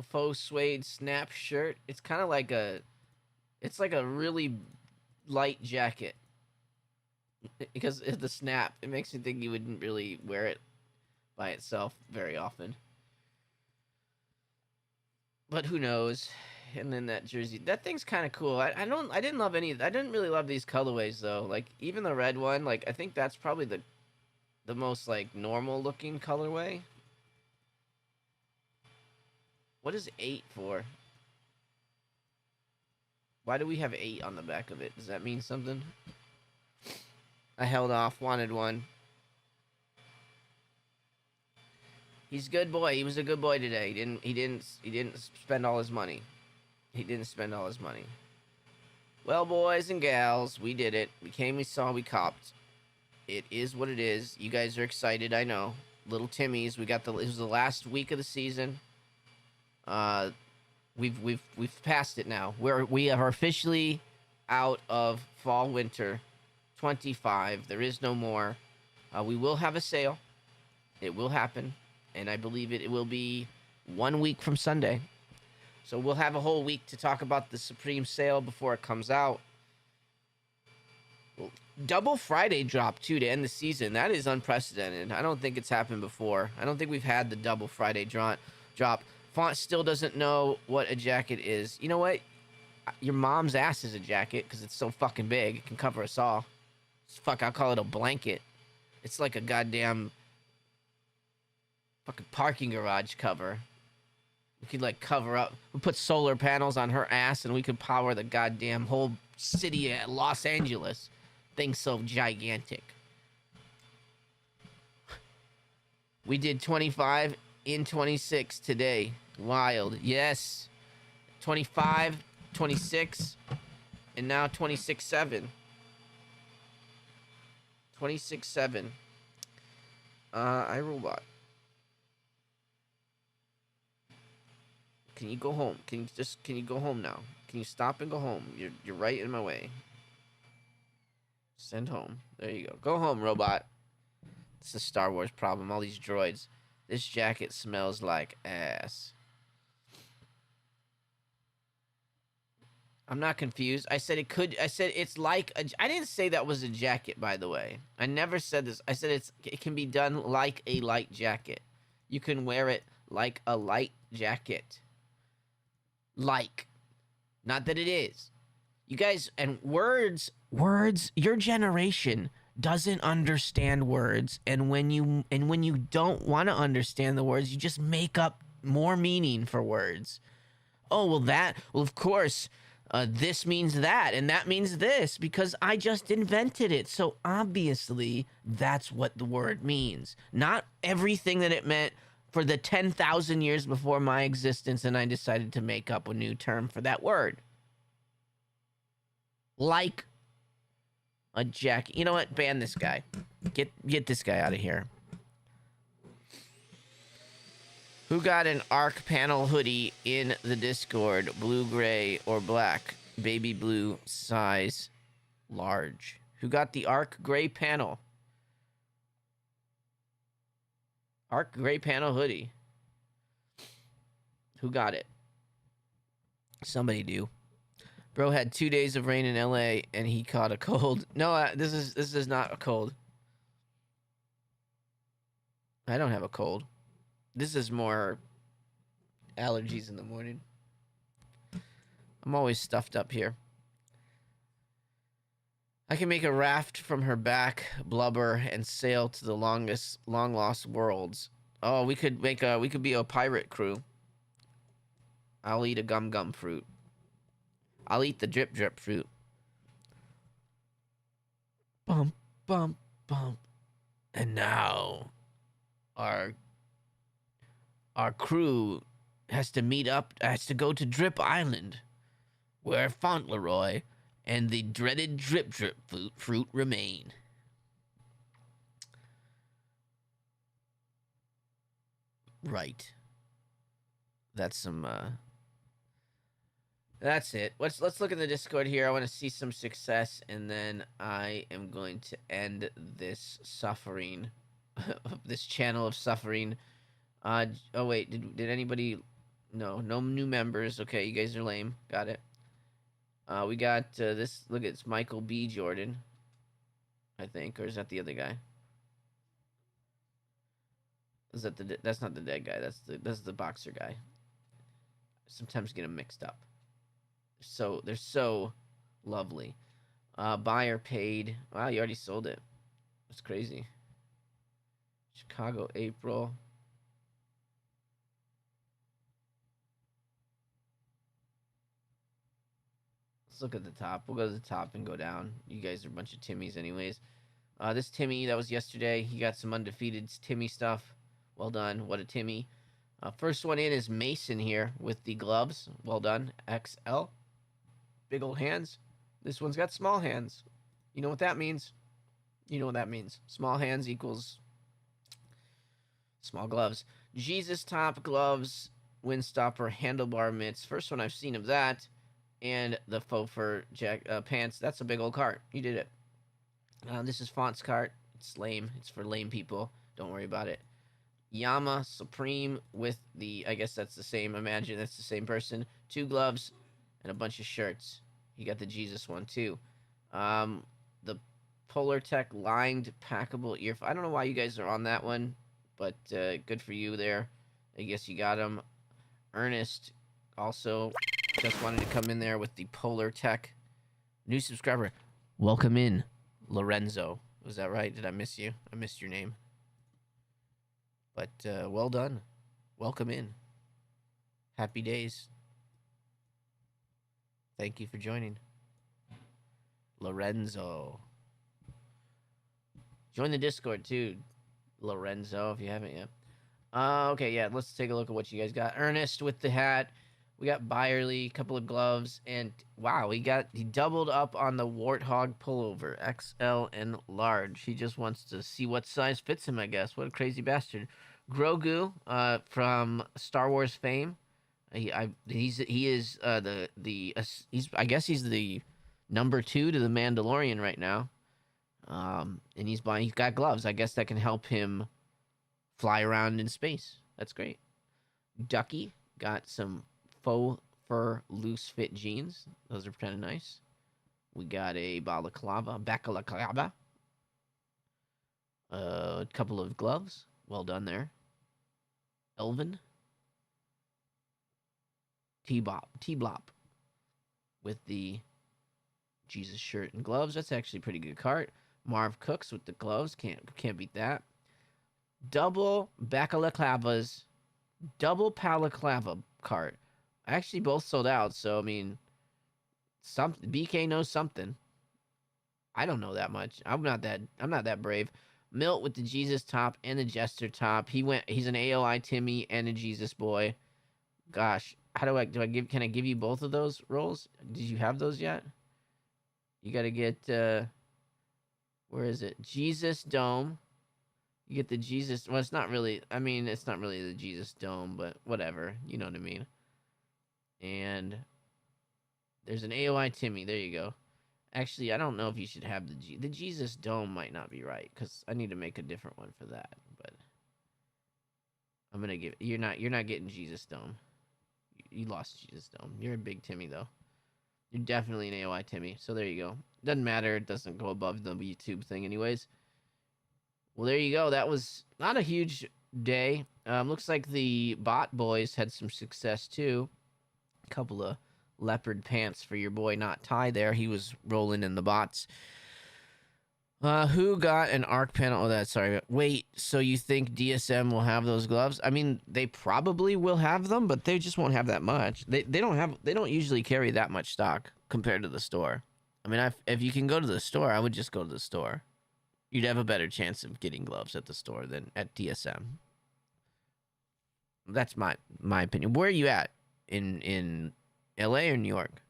faux suede snap shirt. It's kind of like it's like a really light jacket. Because of the snap, it makes me think you wouldn't really wear it by itself very often. But who knows? And then that jersey, that thing's kind of cool. I didn't really love these colorways though. Like even the red one, like I think that's probably the most like normal looking colorway. What is 8 for? Why do we have 8 on the back of it? Does that mean something? I held off, wanted one. He's a good boy. He was a good boy today. He didn't spend all his money. He didn't spend all his money. Well, boys and gals, we did it. We came, we saw, we copped. It is what it is. You guys are excited, I know. Little Timmy's. It was the last week of the season. We've passed it now. We are officially out of fall winter 25. There is no more. We will have a sale. It will happen, and I believe it will be 1 week from Sunday. So we'll have a whole week to talk about the Supreme sale before it comes out. Double Friday drop too to end the season. That is unprecedented. I don't think it's happened before. I don't think we've had the double Friday drop. Font still doesn't know what a jacket is. You know what? Your mom's ass is a jacket because it's so fucking big. It can cover us all. Fuck, I'll call it a blanket. It's like a goddamn fucking parking garage cover. We could like cover up. We put solar panels on her ass and we could power the goddamn whole city of Los Angeles. Thing's so gigantic. We did 25 in 26 today. Wild. Yes. 25, 26, and now 26.7. 26.7. iRobot. Can you go home? Can you go home now? Can you stop and go home? You're right in my way. Send home. There you go. Go home, robot. It's a Star Wars problem. All these droids. This jacket smells like ass. I'm not confused. I said it's like I didn't say that was a jacket, by the way. I never said this. I said it can be done like a light jacket. You can wear it like a light jacket. Like. Not that it is. You guys, and words, your generation doesn't understand words, and when you don't want to understand the words, you just make up more meaning for words. Oh, well of course, this means that, and that means this, because I just invented it. So obviously, that's what the word means. Not everything that it meant for the 10,000 years before my existence, and I decided to make up a new term for that word. Like a jacket. You know what? Ban this guy. Get this guy out of here. Who got an ARC panel hoodie in the Discord? Blue, gray, or black? Baby blue, size large. Who got the ARC gray panel? ARC gray panel hoodie. Who got it? Somebody do. Bro had 2 days of rain in LA and he caught a cold. No, this is not a cold. I don't have a cold. This is more allergies in the morning. I'm always stuffed up here. I can make a raft from her back, blubber, and sail to the long lost worlds. Oh, we could be a pirate crew. I'll eat a gum fruit. I'll eat the drip fruit. Bump, bump, bump. And now our crew has to go to Drip Island, where Fauntleroy and the dreaded drip fruit remain. Right. That's it. Let's look in the Discord here. I want to see some success, and then I am going to end this suffering, this channel of suffering. Oh wait, did anybody? No new members. Okay, you guys are lame. Got it. We got this. Look, it's Michael B. Jordan, I think, or is that the other guy? Is that that's not the dead guy. That's the boxer guy. Sometimes get them mixed up. So they're so lovely. Buyer paid. Wow, you already sold it. That's crazy. Chicago, April. Let's look at the top. We'll go to the top and go down. You guys are a bunch of Timmies anyways. This Timmy, that was yesterday. He got some undefeated Timmy stuff. Well done. What a Timmy. First one in is Mason here with the gloves. Well done. XL. Big old hands. This one's got small hands. You know what that means? You know what that means. Small hands equals small gloves. Jesus top gloves, windstopper, handlebar mitts. First one I've seen of that. And the faux fur pants. That's a big old cart. You did it. This is Font's cart. It's lame. It's for lame people. Don't worry about it. Yama Supreme with the, I guess that's the same. Imagine that's the same person. 2 gloves and a bunch of shirts. You got the Jesus one too. The Polar Tech lined packable ear. I don't know why you guys are on that one, but good for you there. I guess you got them. Ernest also just wanted to come in there with the Polar Tech. New subscriber. Welcome in, Lorenzo. Was that right? Did I miss you? I missed your name. But well done. Welcome in. Happy days. Thank you for joining. Lorenzo. Join the Discord too, Lorenzo, if you haven't yet. Okay, yeah, let's take a look at what you guys got. Ernest with the hat. We got Byerly, a couple of gloves, and wow, he doubled up on the Warthog pullover, XL and large. He just wants to see what size fits him, I guess. What a crazy bastard. Grogu, from Star Wars fame. I guess he's the number 2 to the Mandalorian right now. And he's got gloves. I guess that can help him fly around in space. That's great. Ducky got some faux fur loose fit jeans. Those are kind of nice. We got a balaclava. A couple of gloves. Well done there. Elvin. T-Blop. With the Jesus shirt and gloves. That's actually a pretty good cart. Marv Cooks with the gloves. Can't beat that. Double balaclavas. Double balaclava cart. Actually, both sold out. So I mean, BK knows something. I don't know that much. I'm not that brave. Milt with the Jesus top and the Jester top. He's an AOI Timmy and a Jesus boy. Gosh, can I give you both of those rolls? Did you have those yet? You got to get where is it? Jesus Dome. You get the Jesus. Well, it's not really. I mean, it's not really the Jesus Dome, but whatever. You know what I mean. And there's an AOI Timmy. There you go. Actually, I don't know if you should have the Jesus Dome. Might not be right because I need to make a different one for that. But I'm gonna give you're not getting Jesus Dome. you lost Jesus Dome. You're a big Timmy though. You're definitely an AOI Timmy. So there you go. Doesn't matter. It doesn't go above the YouTube thing anyways. Well, there you go. That was not a huge day. Looks like the bot boys had some success too. A couple of leopard pants for your boy Not Ty there. He was rolling in the bots. Who got an arc panel? Oh, that's sorry. Wait, so you think DSM will have those gloves? I mean, they probably will have them, but they just won't have that much. They don't usually carry that much stock compared to the store. I mean, if you can go to the store, I would just go to the store. You'd have a better chance of getting gloves at the store than at DSM. That's my opinion. Where are you at? In LA or New York?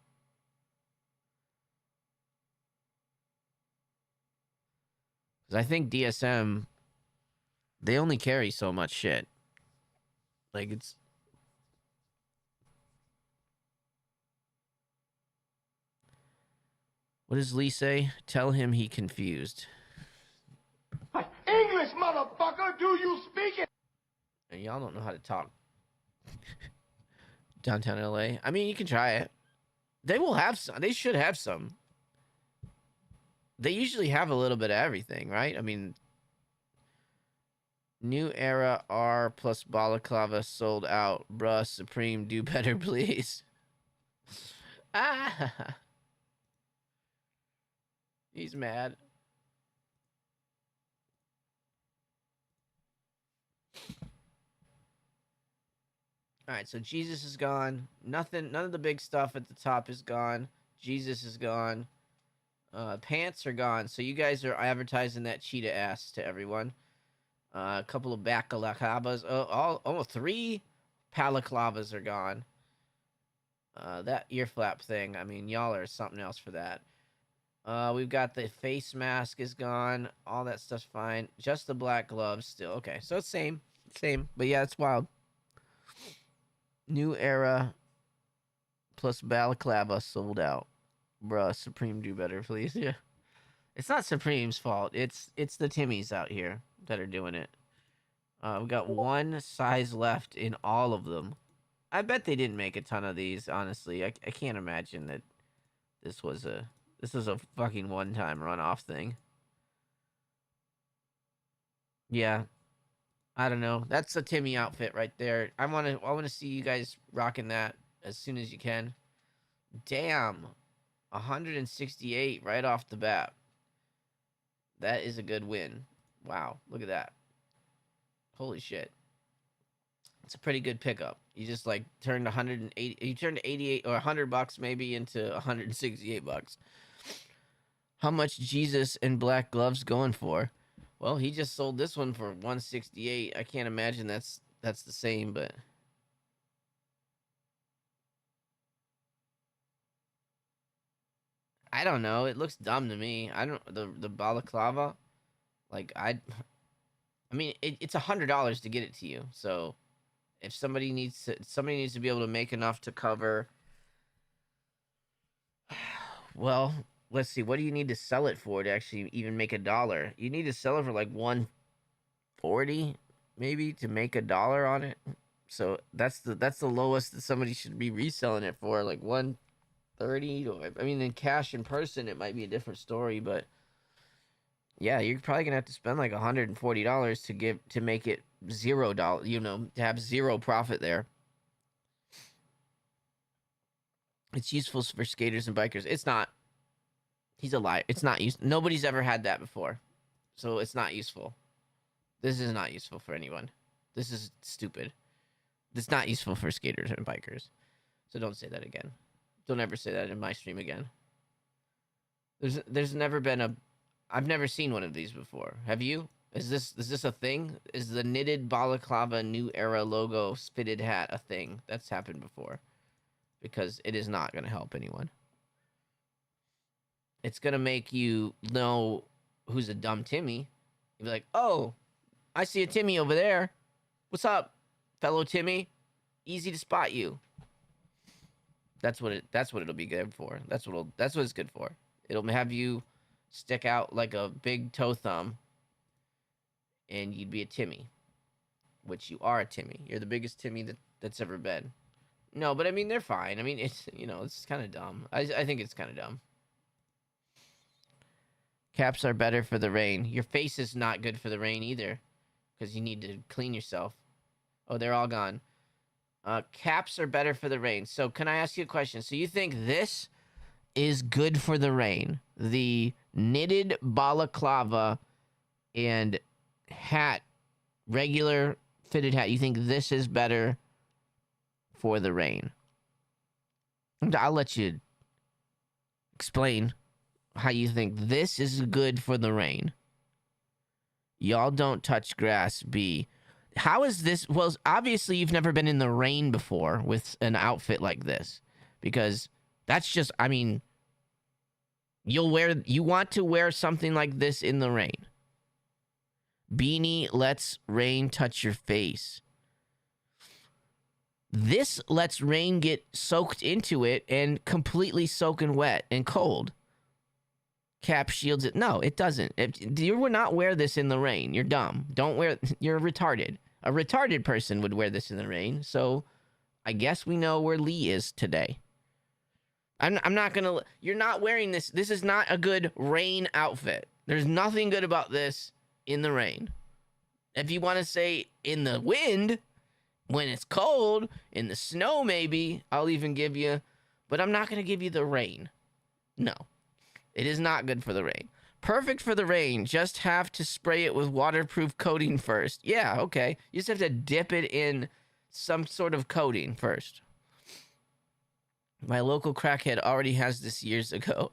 I think DSM, they only carry so much shit. Like, it's... What does Lee say? Tell him he confused. English, motherfucker, do you speak it? Y'all don't know how to talk. Downtown LA. I mean, you can try it. They will have some. They should have some. They usually have a little bit of everything, right? I mean, New Era R plus Balaclava sold out. Bruh, Supreme, do better, please. Ah! He's mad. Alright, so Jesus is gone. None of the big stuff at the top is gone. Jesus is gone. Pants are gone, so you guys are advertising that cheetah ass to everyone. A couple of balaclavas. Almost 3 balaclavas are gone. That ear flap thing, I mean, y'all are something else for that. We've got the face mask is gone. All that stuff's fine. Just the black gloves still. Okay, so it's same. But yeah, it's wild. New Era plus balaclava sold out. Bruh, Supreme, do better, please. Yeah. It's not Supreme's fault. It's the Timmys out here that are doing it. We've got 1 size left in all of them. I bet they didn't make a ton of these, honestly. I can't imagine that this was a fucking one-time runoff thing. Yeah. I don't know. That's a Timmy outfit right there. I want to see you guys rocking that as soon as you can. Damn. 168 right off the bat. That is a good win. Wow, look at that. Holy shit. It's a pretty good pickup. You just like turned 180, you turned 88 or $100 maybe into 168 bucks. How much Jesus and black gloves going for? Well, he just sold this one for 168. I can't imagine that's the same, but I don't know. It looks dumb to me. I don't the balaclava. Like I mean, it's $100 to get it to you. So if somebody needs to be able to make enough to cover. Well, let's see. What do you need to sell it for to actually even make $1? You need to sell it for like 140 maybe to make $1 on it. So that's the lowest that somebody should be reselling it for, like 130. I mean, in cash in person, it might be a different story, but yeah, you're probably gonna have to spend like $140 to make it $0. You know, to have zero profit there. It's useful for skaters and bikers. It's not. He's a liar. It's not useful. Nobody's ever had that before, so it's not useful. This is not useful for anyone. This is stupid. It's not useful for skaters and bikers. So don't say that again. Don't ever say that in my stream again. There's never been a. I've never seen one of these before. Have you? Is this a thing? Is the knitted balaclava New Era logo fitted hat a thing? That's happened before. Because it is not going to help anyone. It's going to make you know who's a dumb Timmy. You'll be like, oh, I see a Timmy over there. What's up, fellow Timmy? Easy to spot you. That's what it'll be good for. That's what it's good for. It'll have you stick out like a big toe thumb, and you'd be a Timmy, which you are a Timmy. You're the biggest Timmy that's ever been. No, but I mean, they're fine. I mean, it's, you know, it's kind of dumb. I think it's kind of dumb. Caps are better for the rain. Your face is not good for the rain either, because you need to clean yourself. Oh, they're all gone. Caps are better for the rain. So can I ask you a question? So you think this is good for the rain? The knitted balaclava and hat, regular fitted hat, you think this is better for the rain? I'll let you explain how you think this is good for the rain. Y'all don't touch grass, B. How is this? Well, obviously you've never been in the rain before with an outfit like this, because that's just, I mean, you want to wear something like this in the rain. Beanie lets rain touch your face. This lets rain get soaked into it and completely soaking wet and cold. Cap shields it. No, it doesn't. You would not wear this in the rain. You're dumb. Don't wear. You're retarded. A retarded person would wear this in the rain. So, I guess we know where Lee is today. I'm not gonna. You're not wearing this. This is not a good rain outfit. There's nothing good about this in the rain. If you want to say in the wind, when it's cold, in the snow, maybe I'll even give you. But I'm not gonna give you the rain. No. It is not good for the rain. Perfect for the rain. Just have to spray it with waterproof coating first. Yeah, okay. You just have to dip it in some sort of coating first. My local crackhead already has this years ago.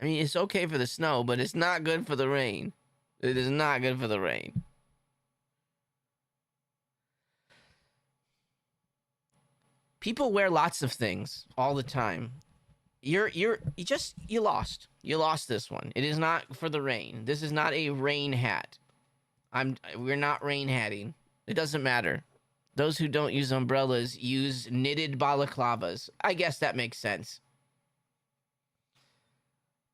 I mean, it's okay for the snow, but it's not good for the rain. It is not good for the rain. People wear lots of things all the time. You lost. You lost this one. It is not for the rain. This is not a rain hat. We're not rain hatting. It doesn't matter. Those who don't use umbrellas use knitted balaclavas. I guess that makes sense.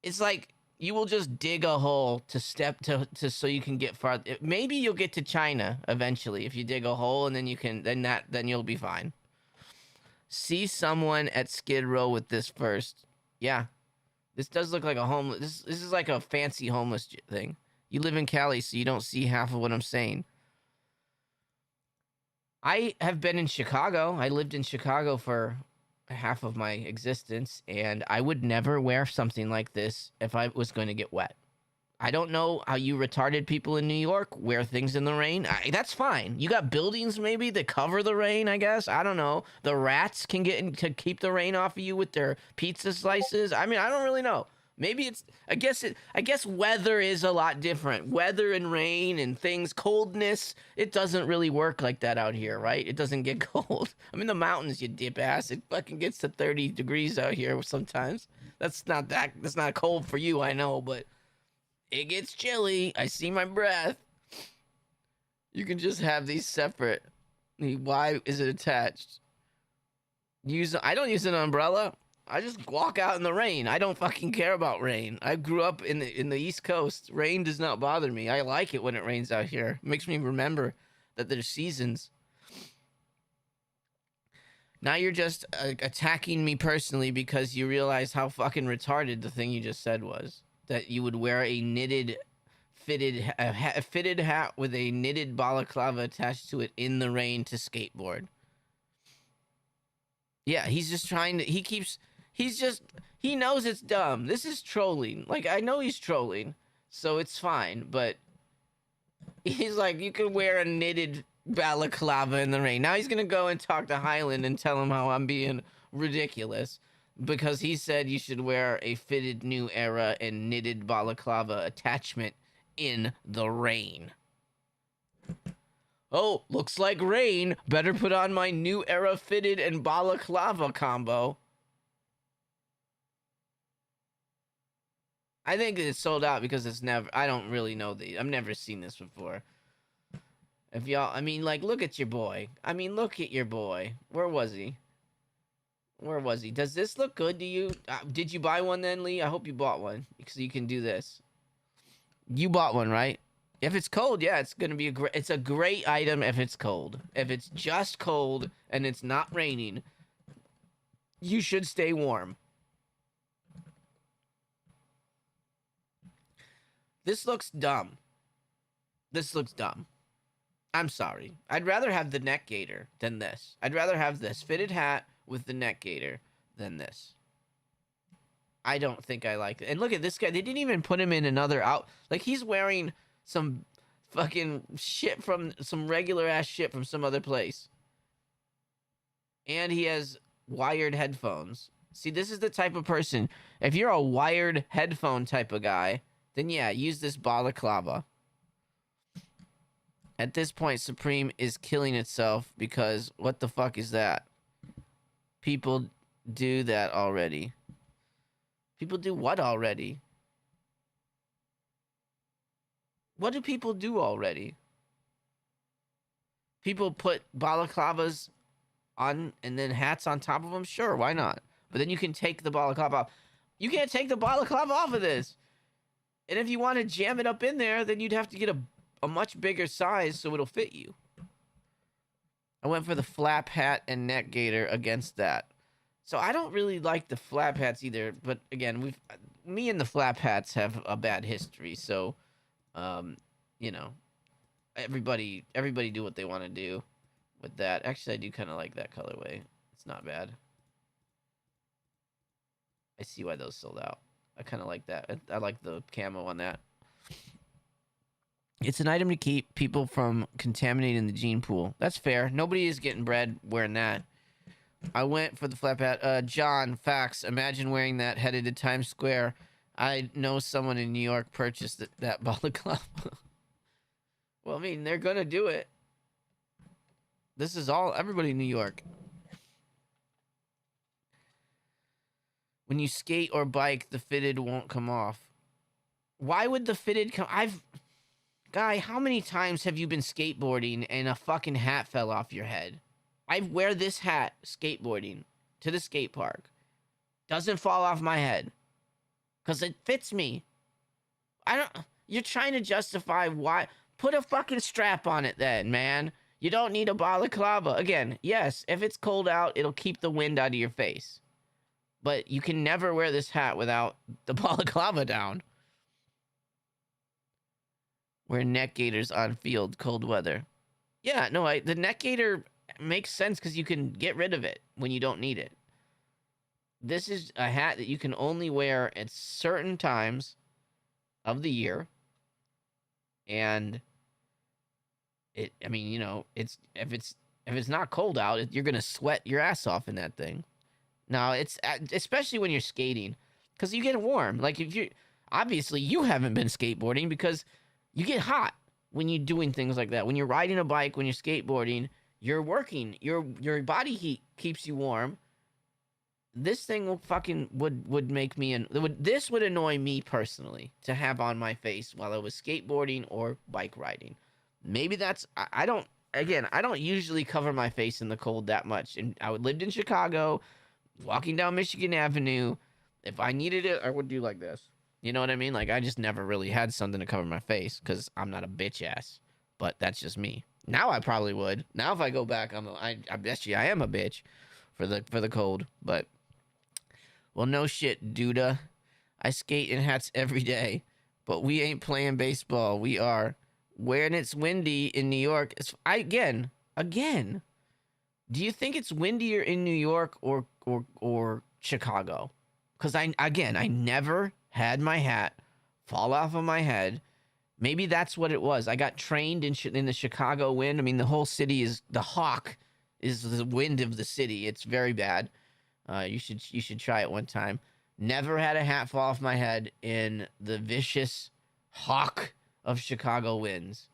It's like you will just dig a hole to step to so you can get far. Maybe you'll get to China eventually if you dig a hole, and then you can then you'll be fine. See someone at Skid Row with this first. Yeah. This does look like a homeless. This is like a fancy homeless thing. You live in Cali, so you don't see half of what I'm saying. I have been in Chicago. I lived in Chicago for half of my existence, and I would never wear something like this if I was going to get wet. I don't know how you retarded people in New York wear things in the rain. That's fine. You got buildings maybe that cover the rain, I guess. I don't know. The rats can get in to keep the rain off of you with their pizza slices. I mean, I don't really know. Maybe it's, I guess weather is a lot different. Weather and rain and things, coldness, it doesn't really work like that out here, right? It doesn't get cold. I mean, the mountains, you dip ass. It fucking gets to 30 degrees out here sometimes. That's not cold for you, I know, but it gets chilly. I see my breath. You can just have these separate. Why is it attached? I don't use an umbrella. I just walk out in the rain. I don't fucking care about rain. I grew up in the East Coast. Rain does not bother me. I like it when it rains out here. It makes me remember that there's seasons. Now you're just attacking me personally because you realize how fucking retarded the thing you just said was. That you would wear a fitted hat with a knitted balaclava attached to it in the rain to skateboard. Yeah, he's just trying to, he knows it's dumb. This is trolling. Like, I know he's trolling, so it's fine, but he's like, you can wear a knitted balaclava in the rain. Now he's gonna go and talk to Highland and tell him how I'm being ridiculous. Because he said you should wear a fitted New Era and knitted balaclava attachment in the rain. Oh, looks like rain. Better put on my New Era fitted and balaclava combo. I think it's sold out because it's never... I don't really know I've never seen this before. If y'all... I mean, like, look at your boy. Where was he? Where was he? Does this look good to you? Did you buy one then, Lee? I hope you bought one because you can do this. You bought one, right? If it's cold, yeah, it's gonna be it's a great item if it's cold. If it's just cold and it's not raining, you should stay warm. This looks dumb. This looks dumb. I'm sorry. I'd rather have the neck gaiter than this. I'd rather have this fitted hat with the neck gaiter than this. I don't think I like it. And look at this guy. They didn't even put him in another like, he's wearing some fucking shit from some regular ass shit from some other place. And he has wired headphones. See, this is the type of person. If you're a wired headphone type of guy, then yeah, use this balaclava. At this point, Supreme is killing itself because what the fuck is that? People do that already. People do what already? What do people do already? People put balaclavas on and then hats on top of them? Sure, why not? But then you can take the balaclava off. You can't take the balaclava off of this. And if you want to jam it up in there, then you'd have to get a much bigger size so it'll fit you. I went for the flap hat and neck gaiter against that. So I don't really like the flap hats either, but again, me and the flap hats have a bad history, so you know, everybody do what they want to do with that. Actually, I do kind of like that colorway. It's not bad. I see why those sold out. I kind of like that. I like the camo on that. It's an item to keep people from contaminating the gene pool. That's fair. Nobody is getting bread wearing that. I went for the flap hat. John, facts. Imagine wearing that headed to Times Square. I know someone in New York purchased that balaclava. Well, I mean, they're going to do it. This is all, everybody in New York. When you skate or bike, the fitted won't come off. Why would the fitted come? Guy, how many times have you been skateboarding and a fucking hat fell off your head? I wear this hat skateboarding to the skate park. Doesn't fall off my head. Because it fits me. You're trying to justify why. Put a fucking strap on it then, man. You don't need a balaclava. Again, yes, if it's cold out, it'll keep the wind out of your face. But you can never wear this hat without the balaclava down. Wear neck gaiters on field, cold weather. Yeah, no, the neck gaiter makes sense because you can get rid of it when you don't need it. This is a hat that you can only wear at certain times of the year. And I mean, you know, if it's not cold out, you're gonna sweat your ass off in that thing. Now, it's especially when you're skating, because you get warm. Like, obviously you haven't been skateboarding because you get hot when you're doing things like that. When you're riding a bike, when you're skateboarding, you're working. Your body heat keeps you warm. This thing would make me this would annoy me personally to have on my face while I was skateboarding or bike riding. Maybe that's I don't usually cover my face in the cold that much. And I lived in Chicago, walking down Michigan Avenue. If I needed it, I would do like this. You know what I mean? Like, I just never really had something to cover my face because I'm not a bitch ass. But that's just me. Now I probably would. Now if I go back, I bet you I am a bitch for the cold. But, well, no shit, duda. I skate in hats every day, but we ain't playing baseball. We are. When it's windy in New York, again. Do you think it's windier in New York or Chicago? Because I never had my hat fall off of my head. Maybe that's what it was. I got trained in the Chicago wind. I mean, the whole city the hawk is the wind of the city. It's very bad. You should try it one time. Never had a hat fall off my head in the vicious hawk of Chicago winds.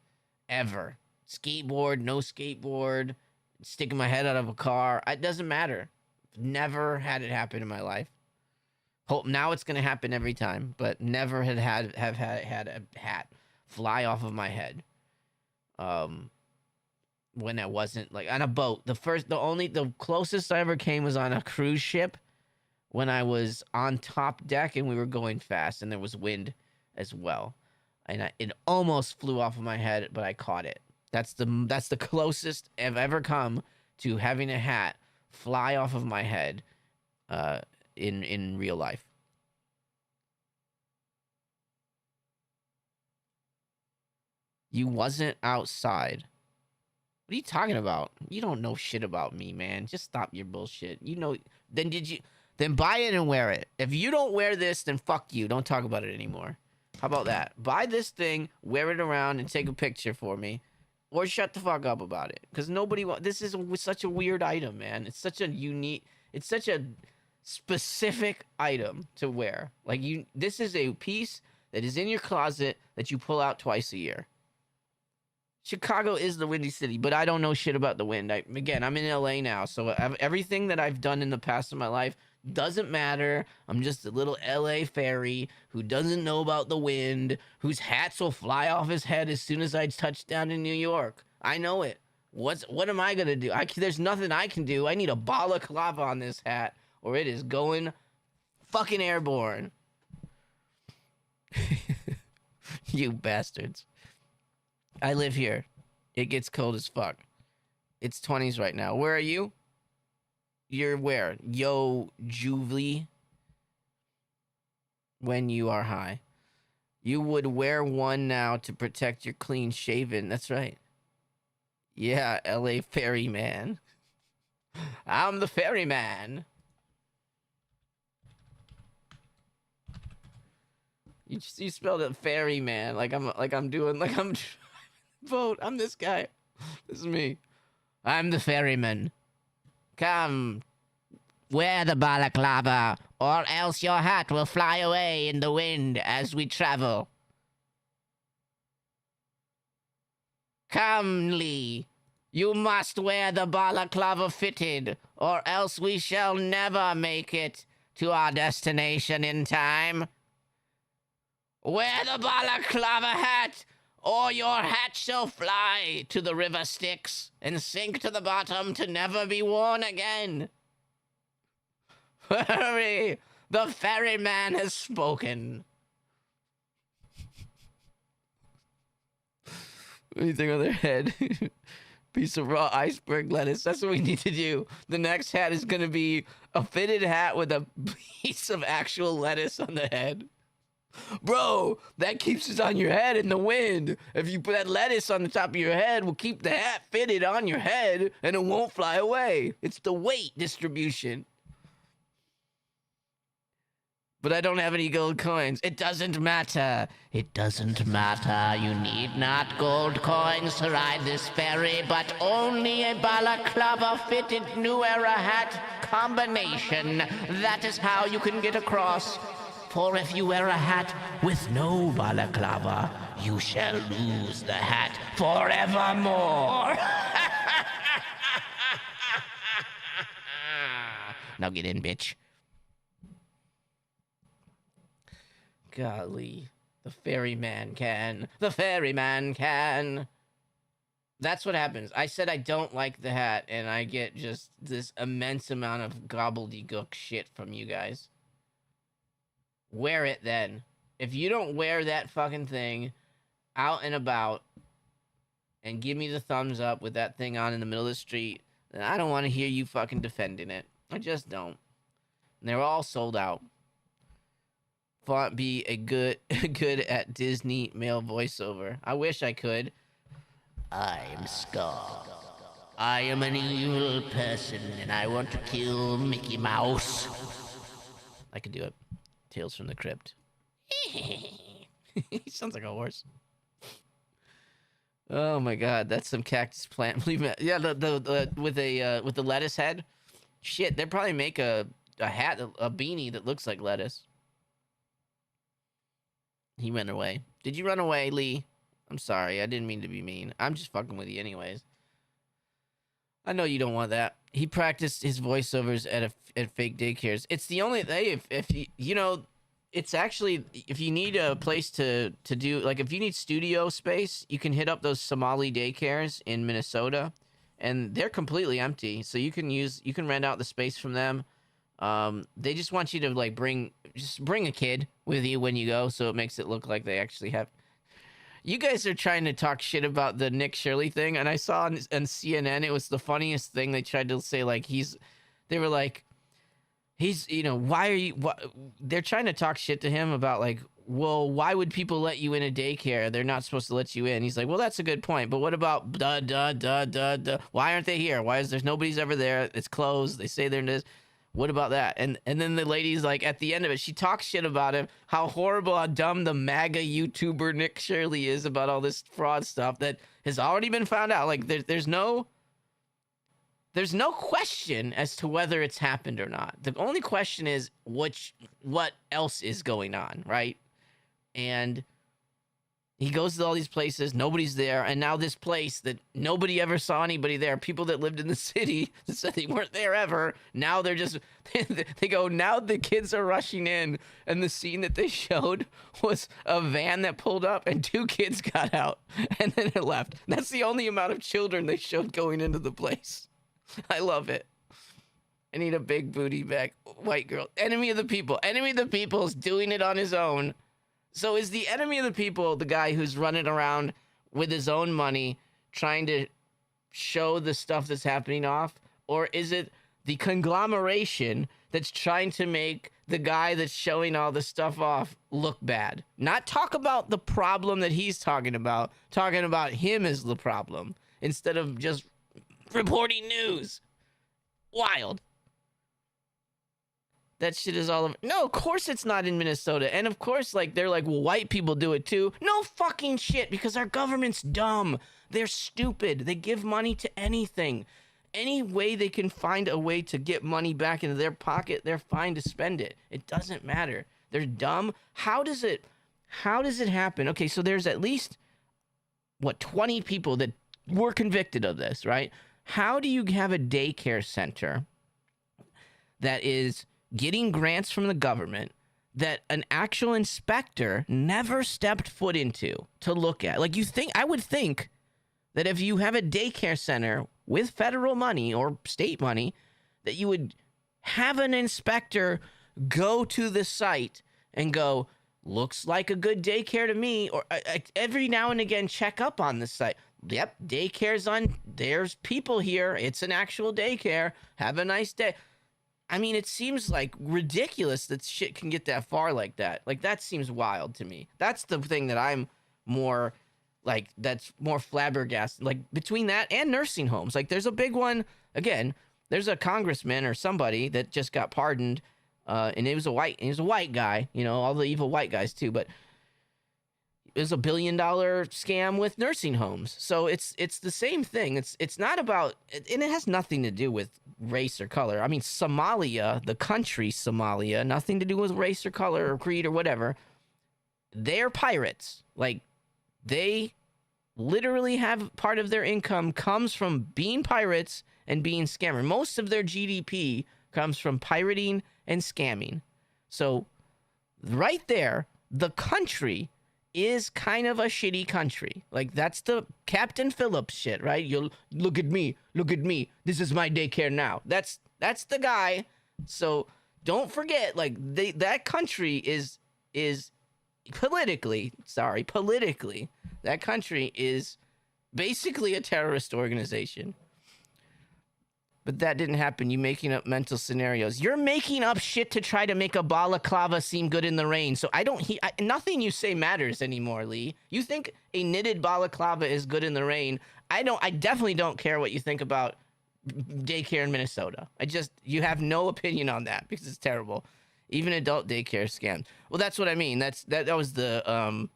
Ever. Skateboard, no skateboard, sticking my head out of a car. It doesn't matter. Never had it happen in my life. Hope now it's gonna happen every time, but never had a hat fly off of my head. When I wasn't like on a boat. The closest I ever came was on a cruise ship when I was on top deck and we were going fast and there was wind as well. and it almost flew off of my head, but I caught it. That's the closest I've ever come to having a hat fly off of my head in real life. You wasn't outside. What are you talking about? You don't know shit about me, man. Just stop your bullshit. You know, then buy it and wear it. If you don't wear this, then fuck you. Don't talk about it anymore. How about that? Buy this thing, wear it around, and take a picture for me. Or shut the fuck up about it. Because this is such a weird item, man. It's such a unique, it's such a specific item to wear. Like, this is a piece that is in your closet that you pull out twice a year. Chicago is the windy city, but I don't know shit about the wind. Again, I'm in LA now, so everything that I've done in the past of my life doesn't matter. I'm just a little LA fairy who doesn't know about the wind, whose hats will fly off his head as soon as I touch down in New York. I know it. What am I gonna do? There's nothing I can do. I need a balaclava on this hat, or it is going fucking airborne. You bastards. I live here. It gets cold as fuck. It's 20s right now. Where are you? You're where? Yo, Juvely. When you are high. You would wear one now to protect your clean shaven. That's right. Yeah, LA ferryman. I'm the ferryman. You spelled it ferryman like I'm vote. I'm this guy. This is me. I'm the ferryman. Come, wear the balaclava, or else your hat will fly away in the wind as we travel. Come, Lee. You must wear the balaclava fitted, or else we shall never make it to our destination in time. Wear the balaclava hat, or your hat shall fly to the river Styx and sink to the bottom to never be worn again. Hurry! The ferryman has spoken. Anything on their head? Piece of raw iceberg lettuce. That's what we need to do. The next hat is going to be a fitted hat with a piece of actual lettuce on the head. Bro, that keeps it on your head in the wind. If you put that lettuce on the top of your head, will keep the hat fitted on your head and it won't fly away. It's the weight distribution. But I don't have any gold coins. It doesn't matter. It doesn't matter. You need not gold coins to ride this ferry, but only a balaclava fitted new era hat combination. That is how you can get across. For if you wear a hat with no balaclava, you shall lose the hat forevermore. Now get in, bitch. Golly. The ferryman can. The ferryman can. That's what happens. I said I don't like the hat, and I get just this immense amount of gobbledygook shit from you guys. Wear it then. If you don't wear that fucking thing out and about and give me the thumbs up with that thing on in the middle of the street, then I don't want to hear you fucking defending it. I just don't. And they're all sold out. Font be a good at Disney male voiceover. I wish I could. I'm Scar. I am an evil person and I want to kill Mickey Mouse. I could do it. Tales from the Crypt. He sounds like a horse. Oh my god, that's some cactus plant. Yeah, the with the lettuce head. Shit, they'd probably make a hat, a beanie that looks like lettuce. He ran away. Did you run away, Lee? I'm sorry, I didn't mean to be mean. I'm just fucking with you anyways. I know you don't want that. He practiced his voiceovers at fake daycares. It's the only thing. If you know, it's actually, if you need a place to do, like if you need studio space, you can hit up those Somali daycares in Minnesota, and they're completely empty. So you can rent out the space from them. They just want you to like bring a kid with you when you go, so it makes it look like they actually have. You guys are trying to talk shit about the Nick Shirley thing, and I saw on CNN, it was the funniest thing. They tried to say, like, they were like, why are you, they're trying to talk shit to him about, like, well, why would people let you in a daycare? They're not supposed to let you in. He's like, well, that's a good point, but what about why aren't they here? Why is there's nobody's ever there? It's closed. They say they're in this. What about that? And then the lady's like, at the end of it, she talks shit about him, how horrible, how dumb the MAGA YouTuber Nick Shirley is about all this fraud stuff that has already been found out. Like, there's no question as to whether it's happened or not. The only question is what else is going on, right? And he goes to all these places, nobody's there, and now this place that nobody ever saw anybody there, people that lived in the city that said they weren't there ever, now they're just, they go, now the kids are rushing in, and the scene that they showed was a van that pulled up, and 2 kids got out, and then it left. That's the only amount of children they showed going into the place. I love it. I need a big booty back white girl. Enemy of the people. Enemy of the people is doing it on his own. So is the enemy of the people the guy who's running around with his own money trying to show the stuff that's happening off? Or is it the conglomeration that's trying to make the guy that's showing all the stuff off look bad? Not talk about the problem that he's talking about him as the problem instead of just reporting news. Wild. That shit is all over. No, of course it's not in Minnesota. And of course, like, they're like, well, white people do it too. No fucking shit, because our government's dumb. They're stupid. They give money to anything. Any way they can find a way to get money back into their pocket, they're fine to spend it. It doesn't matter. They're dumb. How does it happen? Okay, so there's at least, 20 people that were convicted of this, right? How do you have a daycare center that is getting grants from the government that an actual inspector never stepped foot into to look at? Like, I would think that if you have a daycare center with federal money or state money, that you would have an inspector go to the site and go, looks like a good daycare to me, or every now and again check up on the site. Yep, daycare's on, there's people here, it's an actual daycare, have a nice day. I mean, it seems like ridiculous that shit can get that far like that. Like, that seems wild to me. That's the thing that I'm more, like, that's more flabbergasted. Like, between that and nursing homes. Like, there's a big one, again, there's a congressman or somebody that just got pardoned, and he was a white guy, all the evil white guys too, but it was $1 billion scam with nursing homes. So it's the same thing. It's not about, and it has nothing to do with race or color. I mean, Somalia, the country Somalia, nothing to do with race or color or creed or whatever. They're pirates. Like, they literally have part of their income comes from being pirates and being scammers. Most of their GDP comes from pirating and scamming. So right there, the country is kind of a shitty country. Like, that's the Captain Phillips shit, right? You'll look at me, this is my daycare now. That's the guy. So don't forget, like, that country is politically, that country is basically a terrorist organization. But that didn't happen. You making up mental scenarios. You're making up shit to try to make a balaclava seem good in the rain. So nothing you say matters anymore, Lee. You think a knitted balaclava is good in the rain. I definitely don't care what you think about daycare in Minnesota. You have no opinion on that because it's terrible. Even adult daycare scam. Well, that's what I mean. That was the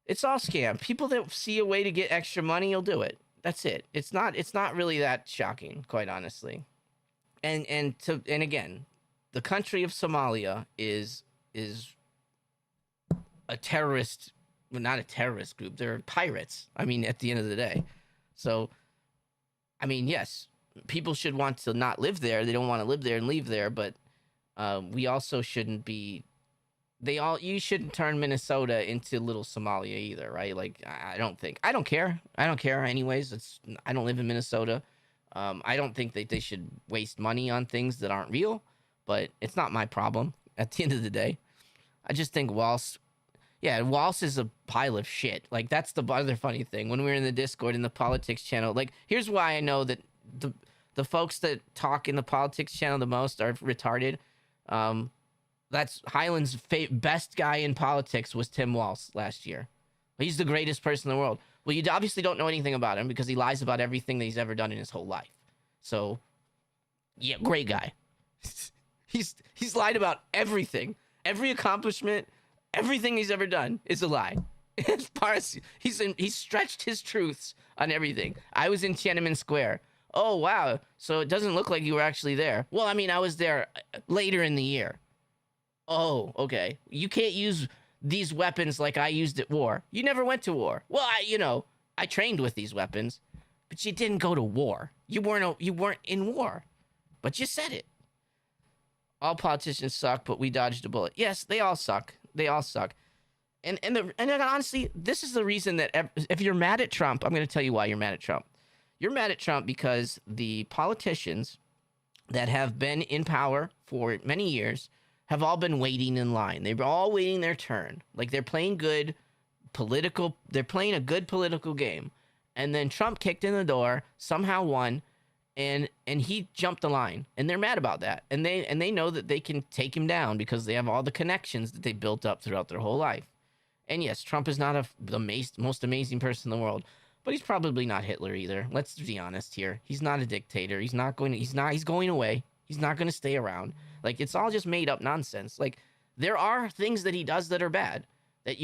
it's all scam. People that see a way to get extra money will do it. That's it. It's not really that shocking, quite honestly. And again, the country of Somalia is a terrorist, well, not a terrorist group. They're pirates. I mean, at the end of the day. So, I mean, yes, people should want to not live there. They don't want to live there and leave there, but we also shouldn't be. You shouldn't turn Minnesota into little Somalia either, right? Like, I don't care anyways. I don't live in Minnesota. I don't think that they should waste money on things that aren't real, but it's not my problem at the end of the day. I just think whilst Yeah, Walsh is a pile of shit. Like, that's the other funny thing. When we were in the Discord in the politics channel, like, here's why I know that the folks that talk in the politics channel the most are retarded. That's Highland's best guy in politics was Tim Walsh last year. He's the greatest person in the world. Well, you obviously don't know anything about him because he lies about everything that he's ever done in his whole life. So, yeah, great guy. He's lied about everything. Every accomplishment, everything he's ever done is a lie. As far as he's stretched his truths on everything. I was in Tiananmen Square. Oh, wow. So it doesn't look like you were actually there. Well, I mean, I was there later in the year. Oh, okay. You can't use these weapons like I used at war. You never went to war. Well, I trained with these weapons, but you didn't go to war. You weren't in war, but you said it. All politicians suck, but we dodged a bullet. Yes, they all suck. They all suck. And honestly, this is the reason that if you're mad at Trump, I'm going to tell you why you're mad at Trump. You're mad at Trump because the politicians that have been in power for many years have all been waiting in line. They're all waiting their turn. Like, they're playing a good political game. And then Trump kicked in the door, somehow won, and he jumped the line. And they're mad about that. And they know that they can take him down because they have all the connections that they built up throughout their whole life. And yes, Trump is not the most amazing person in the world, but he's probably not Hitler either. Let's be honest here. He's not a dictator. He's going away. He's not going to stay around. Like, it's all just made up nonsense. Like, there are things that he does that are bad that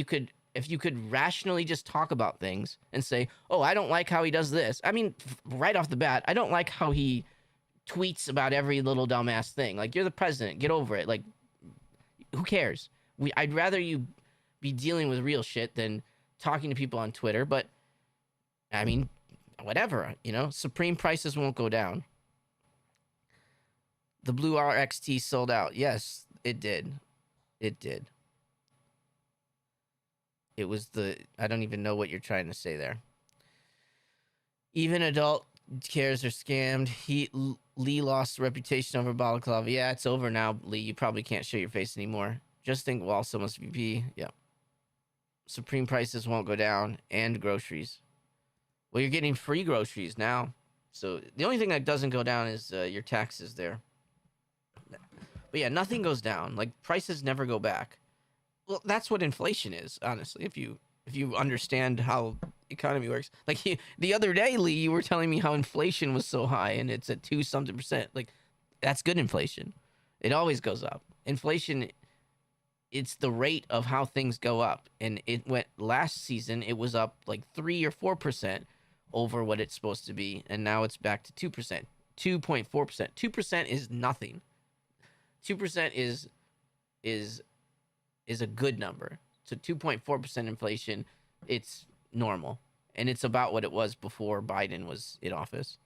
if you could rationally just talk about things and say, oh, I don't like how he does this. I mean, right off the bat, I don't like how he tweets about every little dumbass thing. Like, you're the president. Get over it. Like, who cares? I'd rather you be dealing with real shit than talking to people on Twitter. But, I mean, whatever. Supreme prices won't go down. The blue RXT sold out. Yes, it did. It did. It was I don't even know what you're trying to say there. Even adult cares are scammed. Lee lost reputation over balaclava. Yeah, it's over now, Lee. You probably can't show your face anymore. Just think Walsh must VP. Yeah. Supreme prices won't go down. And groceries. Well, you're getting free groceries now. So the only thing that doesn't go down is your taxes there. But yeah, nothing goes down. Like, prices never go back. Well, that's what inflation is, honestly. If you understand how economy works. Like, the other day, Lee, you were telling me how inflation was so high and it's at 2-something%. Like, that's good inflation. It always goes up. Inflation, it's the rate of how things go up. And it went last season, it was up like 3 or 4% over what it's supposed to be, and now it's back to 2%, 2.4%. 2% is nothing. 2% is a good number. So 2.4% inflation, it's normal. And it's about what it was before Biden was in office.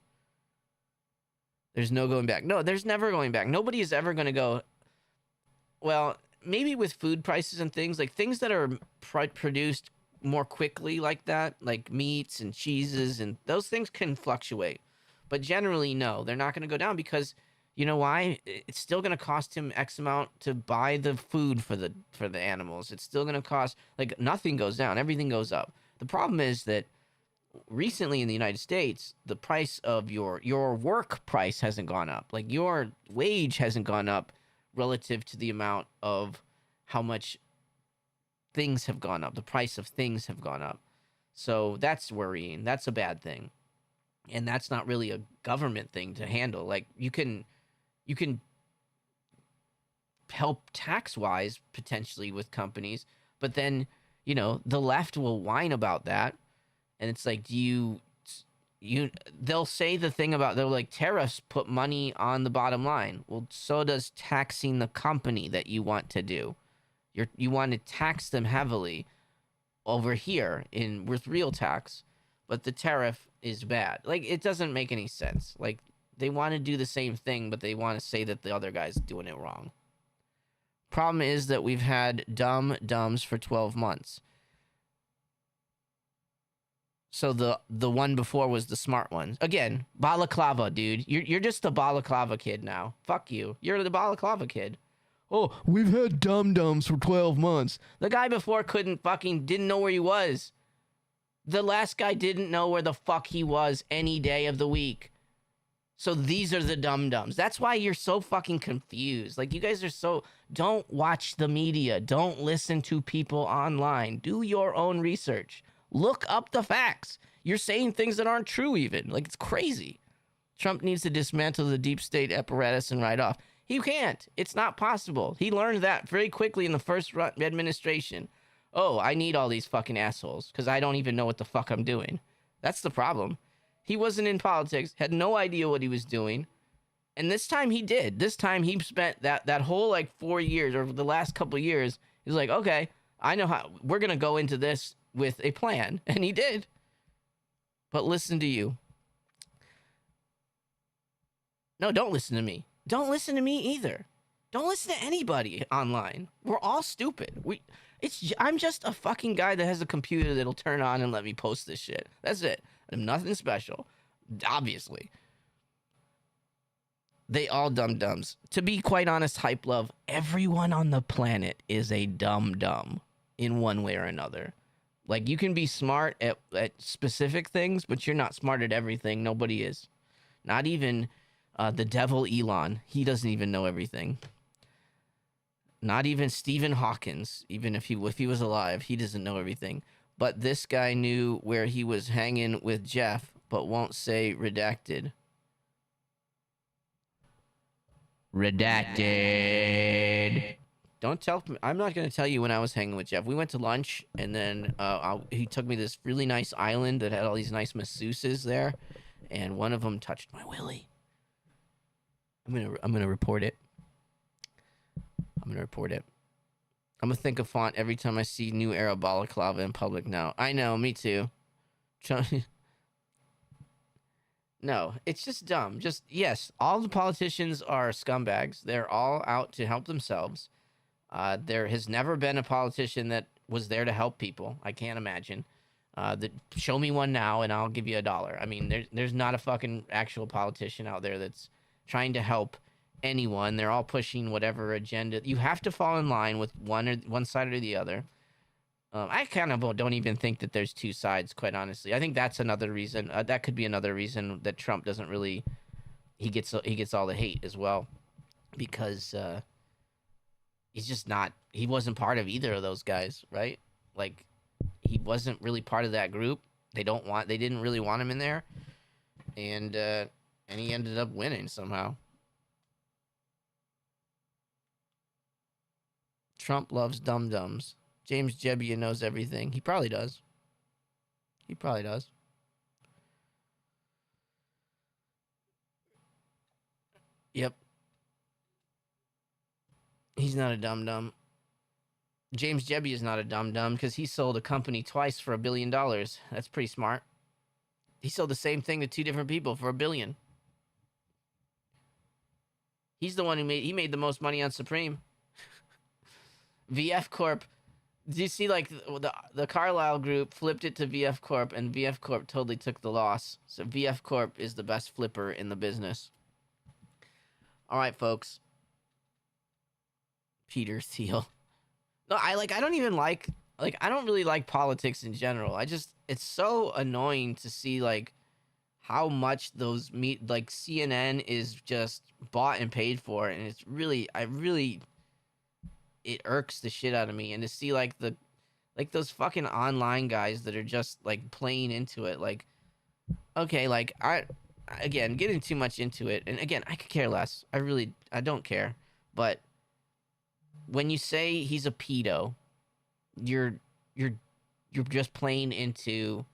There's no going back. No, there's never going back. Nobody is ever going to go, well, maybe with food prices and things, like things that are produced more quickly like that, like meats and cheeses, and those things can fluctuate. But generally, no, they're not going to go down because... You know why? It's still going to cost him X amount to buy the food for the animals. It's still going to cost, like, nothing goes down. Everything goes up. The problem is that recently in the United States, the price of your work price hasn't gone up. Like, your wage hasn't gone up relative to the amount of how much things have gone up. The price of things have gone up. So that's worrying. That's a bad thing. And that's not really a government thing to handle. Like, you can help tax-wise potentially with companies, but then, the left will whine about that. And it's like, they'll say the thing about, they're like, tariffs put money on the bottom line. Well, so does taxing the company that you want to do. You want to tax them heavily over here with real tax, but the tariff is bad. Like, it doesn't make any sense. Like, they want to do the same thing, but they want to say that the other guy's doing it wrong. Problem is that we've had dumbs for 12 months. So the one before was the smart one. Again, balaclava, dude. You're just the balaclava kid now. Fuck you. You're the balaclava kid. Oh, we've had dum-dums for 12 months. The guy before didn't know where he was. The last guy didn't know where the fuck he was any day of the week. So these are the dum-dums. That's why you're so fucking confused. Like, you guys are so... Don't watch the media. Don't listen to people online. Do your own research. Look up the facts. You're saying things that aren't true even. Like, it's crazy. Trump needs to dismantle the deep state apparatus and write off. He can't. It's not possible. He learned that very quickly in the first administration. Oh, I need all these fucking assholes because I don't even know what the fuck I'm doing. That's the problem. He wasn't in politics, had no idea what he was doing. And this time he did. This time he spent that whole like 4 years or the last couple of years. He's like, okay, I know how we're going to go into this with a plan. And he did. But listen to you. No, don't listen to me. Don't listen to me either. Don't listen to anybody online. We're all stupid. I'm just a fucking guy that has a computer that'll turn on and let me post this shit. That's it. I'm nothing special. Obviously. They all dum-dums. To be quite honest, Hype Love, everyone on the planet is a dum-dum in one way or another. Like, you can be smart at specific things, but you're not smart at everything. Nobody is. Not even the devil Elon. He doesn't even know everything. Not even Stephen Hawkins, even if he was alive, he doesn't know everything. But this guy knew where he was hanging with Jeff, but won't say redacted. Redacted. Don't tell me. I'm not going to tell you when I was hanging with Jeff. We went to lunch, and then he took me to this really nice island that had all these nice masseuses there, and one of them touched my willy. I'm gonna report it. I'm gonna think of Font every time I see New Era balaclava in public now. I know, me too. No, it's just dumb. Yes, all the politicians are scumbags. They're all out to help themselves. There has never been a politician that was there to help people. I can't imagine. Show me one now and I'll give you $1. I mean, there's not a fucking actual politician out there that's trying to help anyone. They're all pushing whatever agenda. You have to fall in line with one side or the other. I kind of don't even think that there's two sides, quite honestly. I think that's another reason. That could be another reason that Trump doesn't really. He gets all the hate as well, because he's just not. He wasn't part of either of those guys, right? Like, he wasn't really part of that group. They didn't really want him in there, and he ended up winning somehow. Trump loves dum-dums. James Jebbia knows everything. He probably does. Yep. He's not a dum-dum. James Jebbia is not a dum-dum because he sold a company twice for $1 billion. That's pretty smart. He sold the same thing to two different people for $1 billion. He's the one who made the most money on Supreme. VF Corp. Did you see, like, the Carlyle Group flipped it to VF Corp, and VF Corp totally took the loss. So VF Corp is the best flipper in the business. All right, folks. Peter Thiel. No, I don't even I don't really like politics in general. It's so annoying to see, like, how much those CNN is just bought and paid for, and it's really, it irks the shit out of me. And to see those fucking online guys that are just like playing into it, like, okay, like, again, getting too much into it, and again, I could care less. I don't care. But when you say he's a pedo, you're just playing into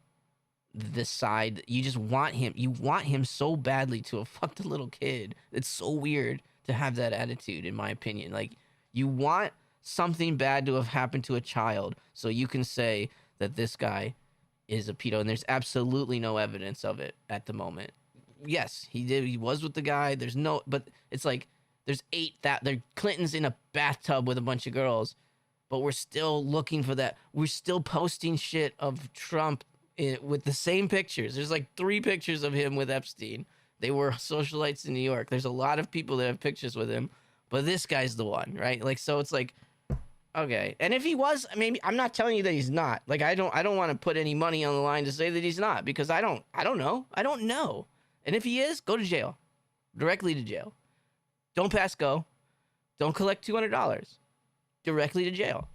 the side. You just want him. You want him so badly to have fucked a little kid. It's so weird to have that attitude, in my opinion. Like, you want something bad to have happened to a child so you can say that this guy is a pedo, and there's absolutely no evidence of it at the moment. Yes, he did. He was with the guy. But it's like there's Clinton's in a bathtub with a bunch of girls, but we're still looking for that. We're still posting shit of Trump with the same pictures. There's like 3 pictures of him with Epstein. They were socialites in New York. There's a lot of people that have pictures with him. but this guy's the one, right? Like, so it's like, okay. And if he was, maybe I'm not telling you that he's not. Like, I don't want to put any money on the line to say that he's not, because I don't know. I don't know. And if he is, go to jail, directly to jail. Don't pass go. Don't collect $200, directly to jail.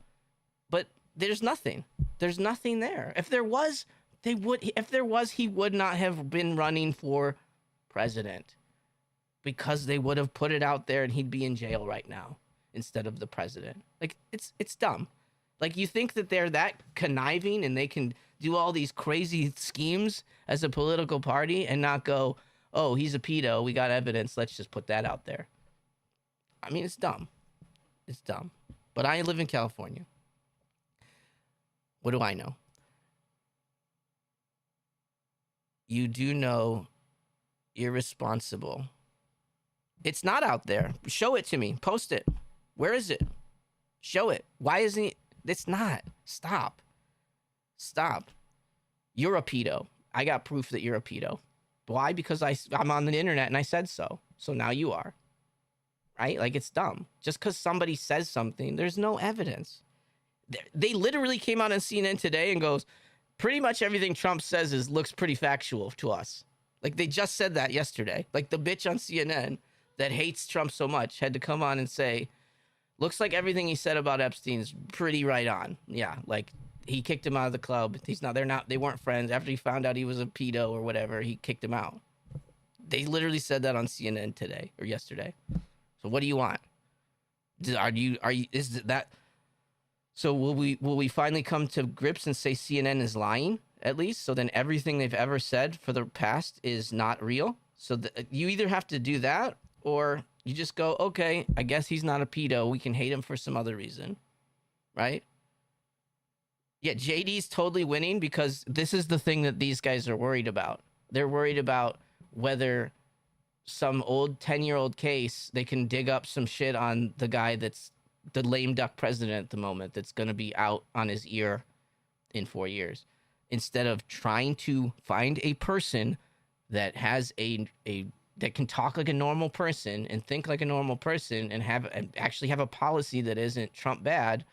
But there's nothing. There's nothing there. If there was, he would not have been running for president, because they would have put it out there and he'd be in jail right now instead of the president. Like, it's dumb. Like, you think that they're that conniving and they can do all these crazy schemes as a political party and not go, oh, he's a pedo, we got evidence, let's just put that out there. I mean, it's dumb. It's dumb. But I live in California. What do I know? You do know irresponsible. It's not out there. Show it to me. Post it. Where is it? Show it. Why isn't it? It's not. Stop. Stop. You're a pedo. I got proof that you're a pedo. Why? Because I'm on the internet and I said so. So now you are. Right? Like, it's dumb. Just because somebody says something, there's no evidence. They literally came out on CNN today and goes, pretty much everything Trump says looks pretty factual to us. Like, they just said that yesterday. Like, the bitch on CNN that hates Trump so much had to come on and say, looks like everything he said about Epstein's pretty right on. Yeah, like, he kicked him out of the club. They weren't friends. After he found out he was a pedo or whatever, he kicked him out. They literally said that on CNN today or yesterday. So what do you want? Is that? So will we finally come to grips and say CNN is lying, at least? So then everything they've ever said for the past is not real? So you either have to do that, or you just go, okay, I guess he's not a pedo. We can hate him for some other reason, right? Yeah, JD's totally winning, because this is the thing that these guys are worried about. They're worried about whether some old 10-year-old case, they can dig up some shit on the guy that's the lame duck president at the moment, that's going to be out on his ear in 4 years, instead of trying to find a person that has that can talk like a normal person and think like a normal person and actually have a policy that isn't Trump bad.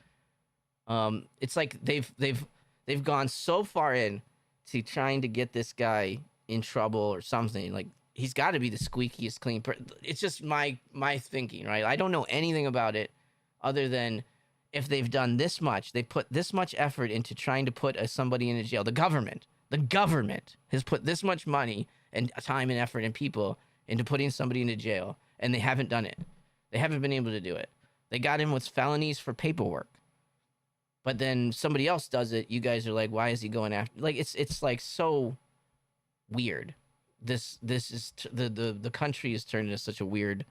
It's like they've gone so far in to trying to get this guy in trouble or something. Like, he's got to be the squeakiest clean it's just my thinking, right? I don't know anything about it other than if they've done this much, they put this much effort into trying to put somebody in a jail. The government has put this much money and time and effort and people into putting somebody into jail, and they haven't done it. They haven't been able to do it. They got him with felonies for paperwork. But then somebody else does it. You guys are like, why is he going after? Like, it's like so weird. This is the country is turned into such a weird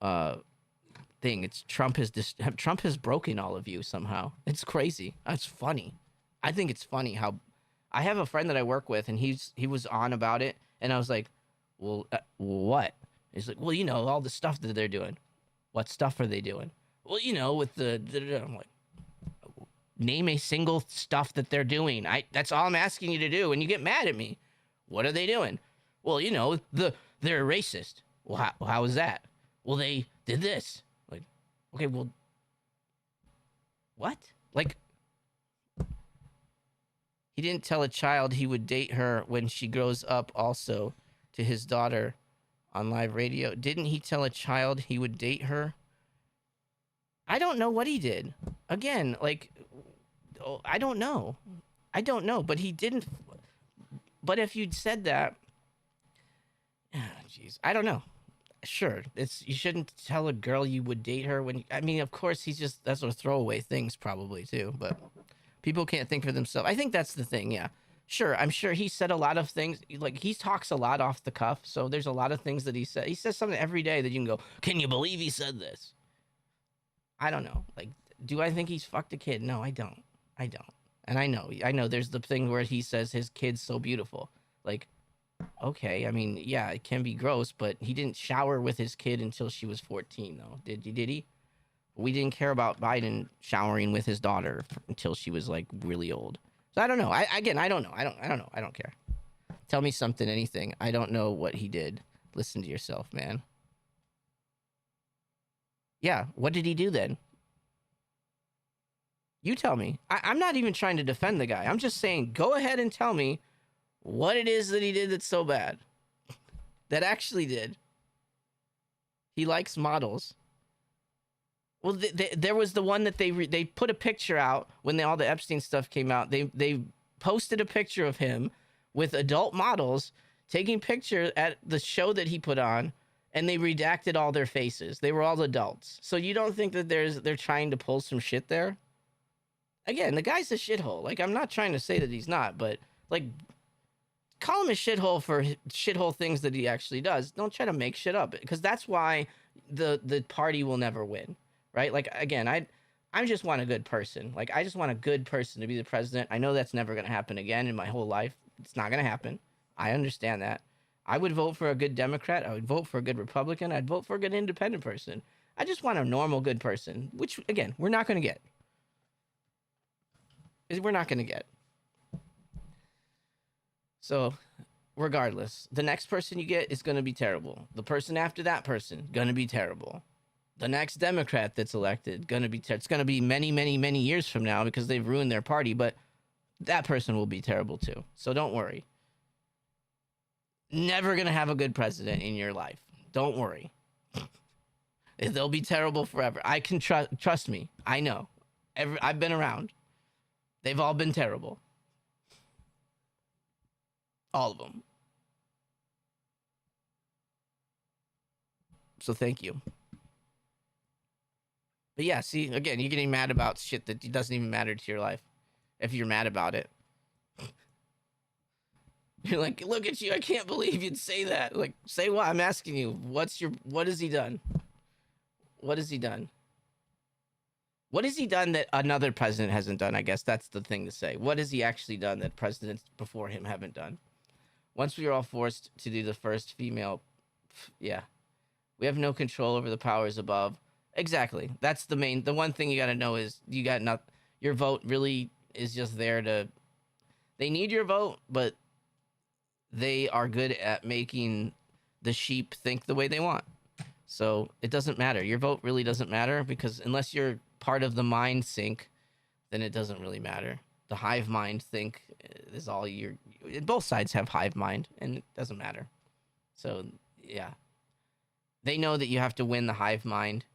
thing. It's Trump has broken all of you somehow. It's crazy. It's funny. I think it's funny how I have a friend that I work with, and he was on about it, and I was like, well, what? He's like, well, all the stuff that they're doing. What stuff are they doing? Well, with I'm like, name a single stuff that they're doing. That's all I'm asking you to do, and you get mad at me. What are they doing? Well, they're racist. Well, how is that? Well, they did this. Like, okay, well, what? Like, he didn't tell a child he would date her when she grows up also to his daughter on live radio. Didn't he tell a child he would date her? I don't know what he did. Again, like, I don't know. But he didn't. But if you'd said that, jeez, I don't know. Sure, you shouldn't tell a girl you would date her when. I mean, of course, that's a throwaway things probably too. But people can't think for themselves. I think that's the thing. Yeah, sure. I'm sure he said a lot of things. Like, he talks a lot off the cuff. So there's a lot of things that he said. He says something every day that you can go, can you believe he said this? I don't know. Like, do I think he's fucked a kid? No, I don't. And I know there's the thing where he says his kid's so beautiful. Like, okay, I mean, yeah, it can be gross, but he didn't shower with his kid until she was 14, though. Did he? We didn't care about Biden showering with his daughter until she was, like, really old. So I don't know. I don't know. I don't know. I don't care. Tell me something, anything. I don't know what he did. Listen to yourself, man. Yeah, what did he do then? You tell me. I'm not even trying to defend the guy. I'm just saying, go ahead and tell me what it is that he did that's so bad. That actually did. He likes models. Well, there was the one that they put a picture out when all the Epstein stuff came out. They posted a picture of him with adult models taking pictures at the show that he put on, and they redacted all their faces. They were all adults. So you don't think that they're trying to pull some shit there? Again, the guy's a shithole. Like, I'm not trying to say that he's not, but like, call him a shithole for shithole things that he actually does. Don't try to make shit up, because that's why the party will never win, right? Like, again, I just want a good person. Like, I just want a good person to be the president. I know that's never going to happen again in my whole life. It's not going to happen. I understand that. I would vote for a good Democrat. I would vote for a good Republican. I'd vote for a good independent person. I just want a normal good person, which, again, we're not going to get. We're not going to get. So, regardless, the next person you get is going to be terrible. The person after that person, going to be terrible. The next Democrat that's elected, going to be it's going to be many, many, many years from now because they've ruined their party, but that person will be terrible too. So don't worry. Never going to have a good president in your life. Don't worry. They'll be terrible forever. I can trust me. I know. I've been around. They've all been terrible. All of them. So thank you. But yeah, see, again, you're getting mad about shit that doesn't even matter to your life. If you're mad about it. You're like, look at you, I can't believe you'd say that. Like, say what? I'm asking you, what has he done? What has he done? What has he done that another president hasn't done? I guess that's the thing to say. What has he actually done that presidents before him haven't done? Once we were all forced to do the first female, yeah. We have no control over the powers above. Exactly. That's the one thing you got to know is your vote really is just there to, they need your vote, but they are good at making the sheep think the way they want. So it doesn't matter. Your vote really doesn't matter because unless you're part of the mind sync, then it doesn't really matter. The hive mind think is all both sides have hive mind and it doesn't matter. So yeah, they know that you have to win the hive mind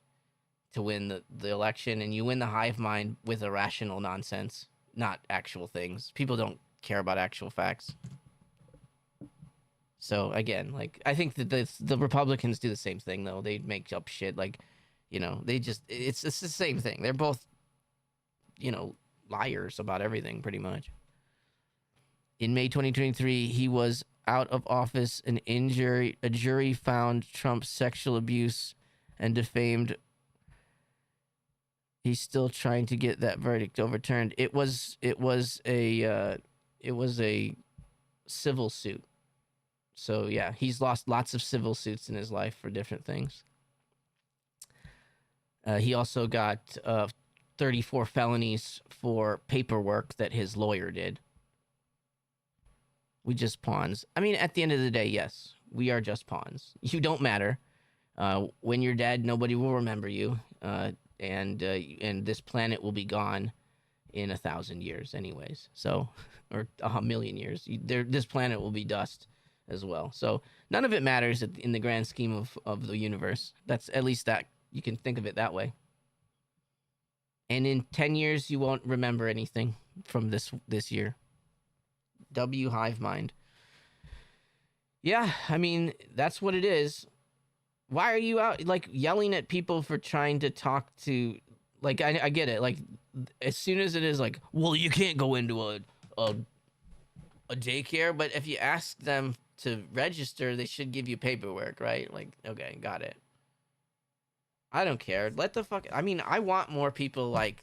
to win the election, and you win the hive mind with irrational nonsense, not actual things. People don't care about actual facts. So again, like, I think that the Republicans do the same thing though. They make up shit, like, it's the same thing. They're both, liars about everything pretty much. In May 2023, he was out of office. A jury found Trump's sexual abuse and defamed. He's still trying to get that verdict overturned. It was a civil suit. So yeah, he's lost lots of civil suits in his life for different things. He also got 34 felonies for paperwork that his lawyer did. We just pawns. I mean, at the end of the day, yes, we are just pawns. You don't matter. When you're dead, nobody will remember you. And this planet will be gone in 1,000 years anyways. So, or 1,000,000 years. This planet will be dust as well. So none of it matters in the grand scheme of the universe. That's at least that you can think of it that way. And in 10 years, you won't remember anything from this year. W hive mind. Yeah, I mean, that's what it is. Why are you out, like, yelling at people for trying to talk to, like, I get it. Like, as soon as it is like, well, you can't go into a daycare, but if you ask them to register, they should give you paperwork, right? Like, okay, got it. I don't care. I mean, I want more people, like,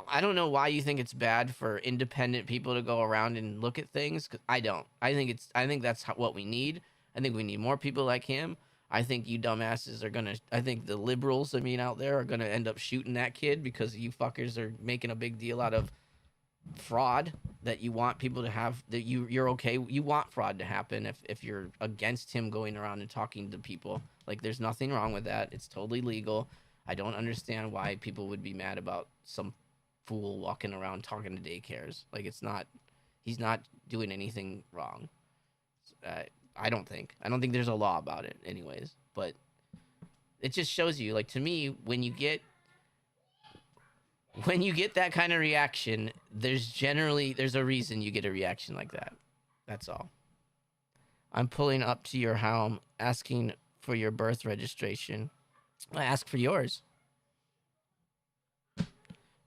I don't know why you think it's bad for independent people to go around and look at things. 'Cause I don't. I think that's what we need. I think we need more people like him. I think you dumbasses I think the liberals, out there are gonna end up shooting that kid because you fuckers are making a big deal out of fraud that you want people to have, that you're okay. You want fraud to happen if you're against him going around and talking to people. Like, there's nothing wrong with that. It's totally legal. I don't understand why people would be mad about some fool walking around talking to daycares. Like, it's not, he's not doing anything wrong. I don't think. I don't think there's a law about it, anyways. But it just shows you, like, to me, when you get that kind of reaction, there's a reason you get a reaction like that. That's all. I'm pulling up to your home, asking for your birth registration. I ask for yours.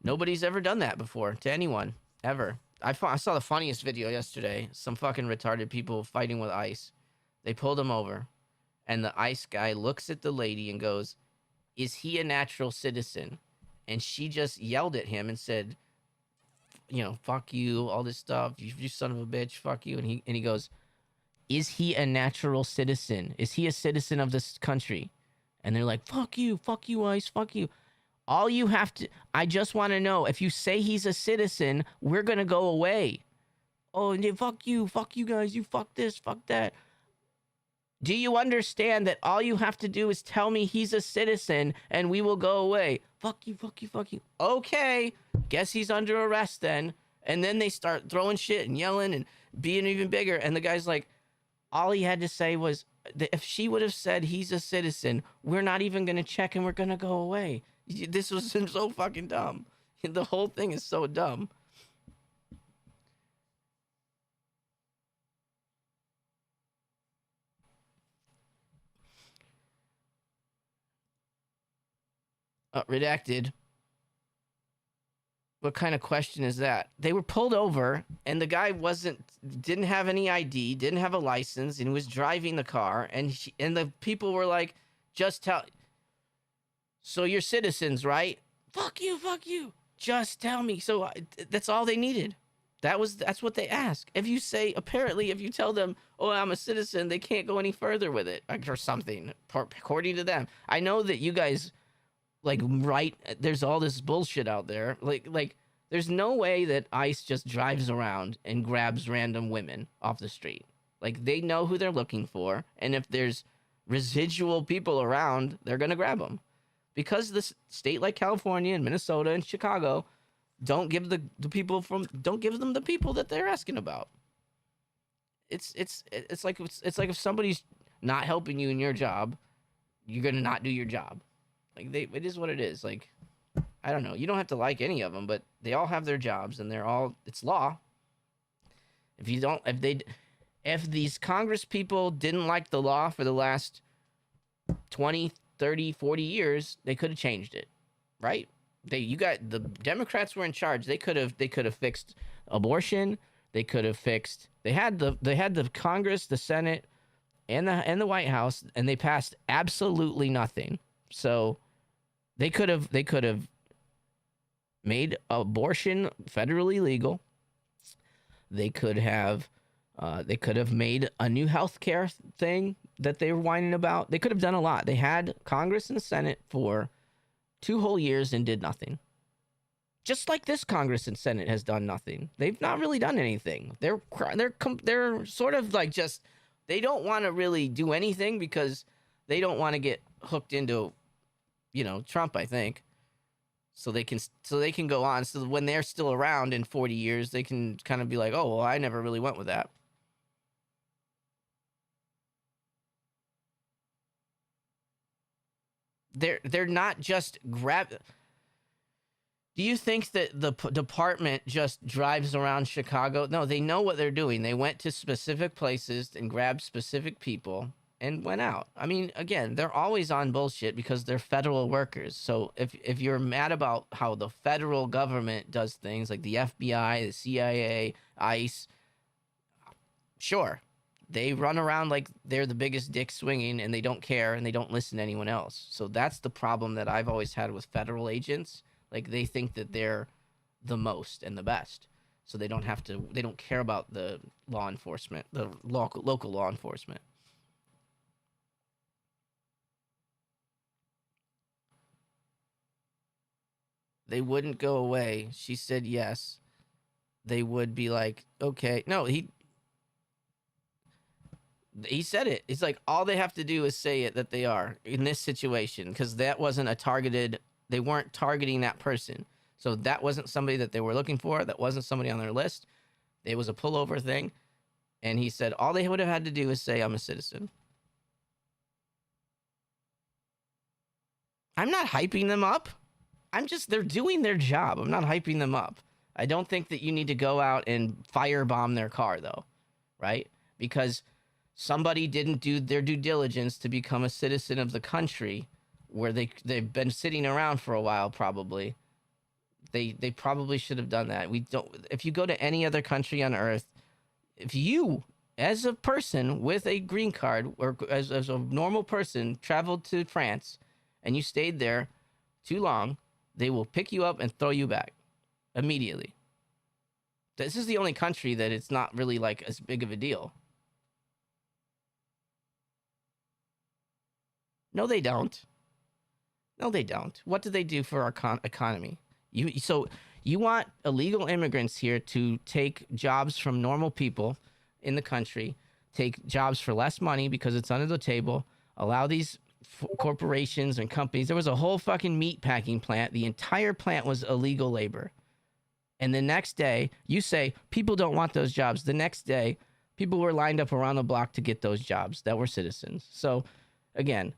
Nobody's ever done that before to anyone, ever. I saw the funniest video yesterday. Some fucking retarded people fighting with ICE. They pulled him over, and the ICE guy looks at the lady and goes, "Is he a natural citizen?" And she just yelled at him and said, you know, "Fuck you," all this stuff. You son of a bitch, fuck you. And he goes, "Is he a natural citizen? Is he a citizen of this country?" And they're like, fuck you, ICE, fuck you. All you have to, I just want to know, if you say he's a citizen, we're going to go away. Oh, and fuck you guys, you fuck this, fuck that. Do you understand that all you have to do is tell me he's a citizen and we will go away? Fuck you. Okay, guess he's under arrest then. And then they start throwing shit and yelling and being even bigger. And the guy's like, all he had to say was, if she would have said he's a citizen, we're not even going to check and we're going to go away. This was so fucking dumb. The whole thing is so dumb. Redacted. What kind of question is that? They were pulled over, and the guy didn't have any ID, didn't have a license, and was driving the car. And the people were like, "Just tell." So you're citizens, right? Fuck you. Just tell me. So that's all they needed. That's what they ask. If you tell them, "Oh, I'm a citizen," they can't go any further with it, or something, according to them. I know that you guys, like, right, there's all this bullshit out there. Like there's no way that ICE just drives around and grabs random women off the street. Like, they know who they're looking for, and if there's residual people around, they're gonna grab them. Because this state like California and Minnesota and Chicago don't give them the people that they're asking about. It's like if somebody's not helping you in your job, you're gonna not do your job. Like, it is what it is. Like, I don't know. You don't have to like any of them, but they all have their jobs, and it's law. If these Congress people didn't like the law for the last 20, 30, 40 years, they could have changed it, right? The Democrats were in charge. They could have fixed abortion. They could have fixed. They had the Congress, the Senate, and the White House, and they passed absolutely nothing. So they could have made abortion federally legal. They could have made a new healthcare thing that they were whining about. They could have done a lot. They had Congress and the Senate for 2 whole years and did nothing. Just like this Congress and Senate has done nothing. They've not really done anything. They're sort of like, just, they don't want to really do anything because they don't want to get hooked into, Trump, I think. So they can go on. So when they're still around in 40 years, they can kind of be like, "Oh, well, I never really went with that." They're not just Do you think that the department just drives around Chicago? No, they know what they're doing. They went to specific places and grabbed specific people and went out. I mean, again, they're always on bullshit because they're federal workers. So if you're mad about how the federal government does things, like the FBI, the CIA, ICE, sure, they run around like they're the biggest dick swinging, and they don't care, and they don't listen to anyone else. So that's the problem that I've always had with federal agents. Like, they think that they're the most and the best. So they don't care about the law enforcement, the local law enforcement. They wouldn't go away. She said yes. They would be like, okay. No, He said it. It's like all they have to do is say it that they are in this situation, because that wasn't a targeted. They weren't targeting that person, so that wasn't somebody that they were looking for. That wasn't somebody on their list. It was a pullover thing, and he said all they would have had to do is say I'm a citizen. I'm not hyping them up. They're doing their job. I'm not hyping them up. I don't think that you need to go out and firebomb their car, though, right? Because somebody didn't do their due diligence to become a citizen of the country where they've been sitting around for a while, probably. They probably should have done that. If you go to any other country on earth, if you, as a person with a green card, or as a normal person, traveled to France and you stayed there too long, they will pick you up and throw you back immediately. This is the only country that it's not really like as big of a deal. No, they don't. No, they don't. What do they do for our economy? So you want illegal immigrants here to take jobs from normal people in the country, take jobs for less money because it's under the table, allow these corporations and companies. There was a whole fucking meat packing plant. The entire plant was illegal labor. And the next day, you say, people don't want those jobs. The next day, people were lined up around the block to get those jobs that were citizens. So, again,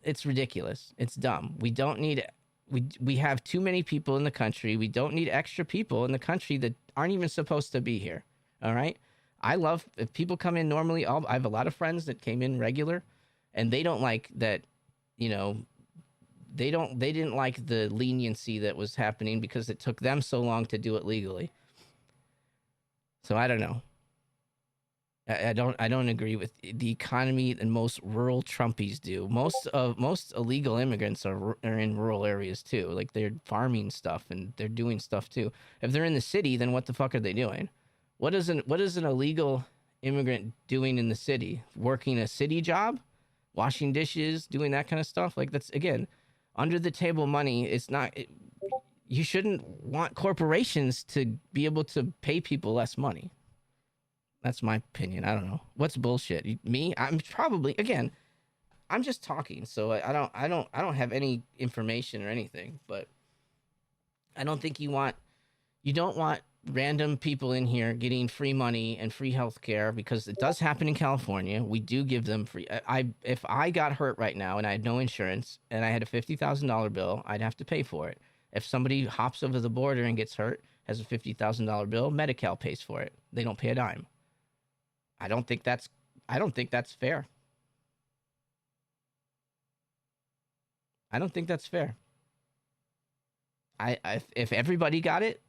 it's ridiculous. It's dumb. We don't need... We have too many people in the country. We don't need extra people in the country that aren't even supposed to be here. All right? I love... If people come in normally... I have a lot of friends that came in regular, and they don't like that, you know... They didn't like the leniency that was happening because it took them so long to do it legally. So I don't know. I don't agree with the economy that most rural Trumpies do. Most illegal immigrants are in rural areas too. Like they're farming stuff and they're doing stuff too. If they're in the city, then what the fuck are they doing? What is an illegal immigrant doing in the city? Working a city job, washing dishes, doing that kind of stuff. Like that's again. Under the table money, it's not. You shouldn't want corporations to be able to pay people less money. That's my opinion. I don't know what's bullshit. Me, I'm probably again. I'm just talking, so I don't have any information or anything. But I don't think you don't want random people in here getting free money and free health care, because it does happen in California. We do give them free. If I got hurt right now and I had no insurance and I had a $50,000 bill, I'd have to pay for it. If somebody hops over the border and gets hurt, has a $50,000 bill, Medi-Cal pays for it. They don't pay a dime. I don't think that's fair. I don't think that's fair. If everybody got it,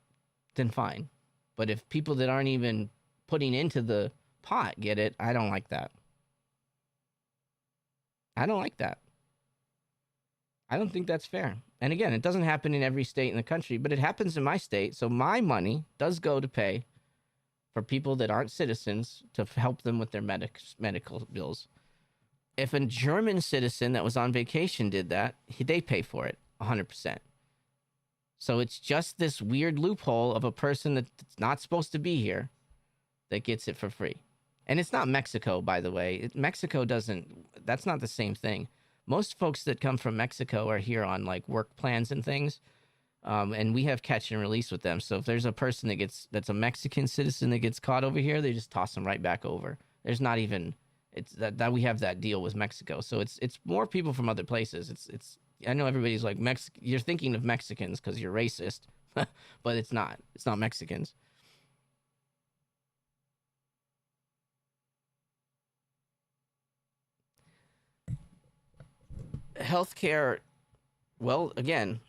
then fine. But if people that aren't even putting into the pot get it, I don't like that. I don't like that. I don't think that's fair. And again, it doesn't happen in every state in the country, but it happens in my state. So my money does go to pay for people that aren't citizens to help them with their medical bills. If a German citizen that was on vacation did that, they pay for it 100%. So it's just this weird loophole of a person that's not supposed to be here that gets it for free. And it's not Mexico, by the way. Mexico doesn't... That's not the same thing. Most folks that come from Mexico are here on, like, work plans and things. And we have catch and release with them. So if there's a person that's a Mexican citizen that gets caught over here, they just toss them right back over. There's not even... It's that we have that deal with Mexico. So it's more people from other places. It's I know everybody's like, you're thinking of Mexicans because you're racist, but it's not. It's not Mexicans. Healthcare, well, again,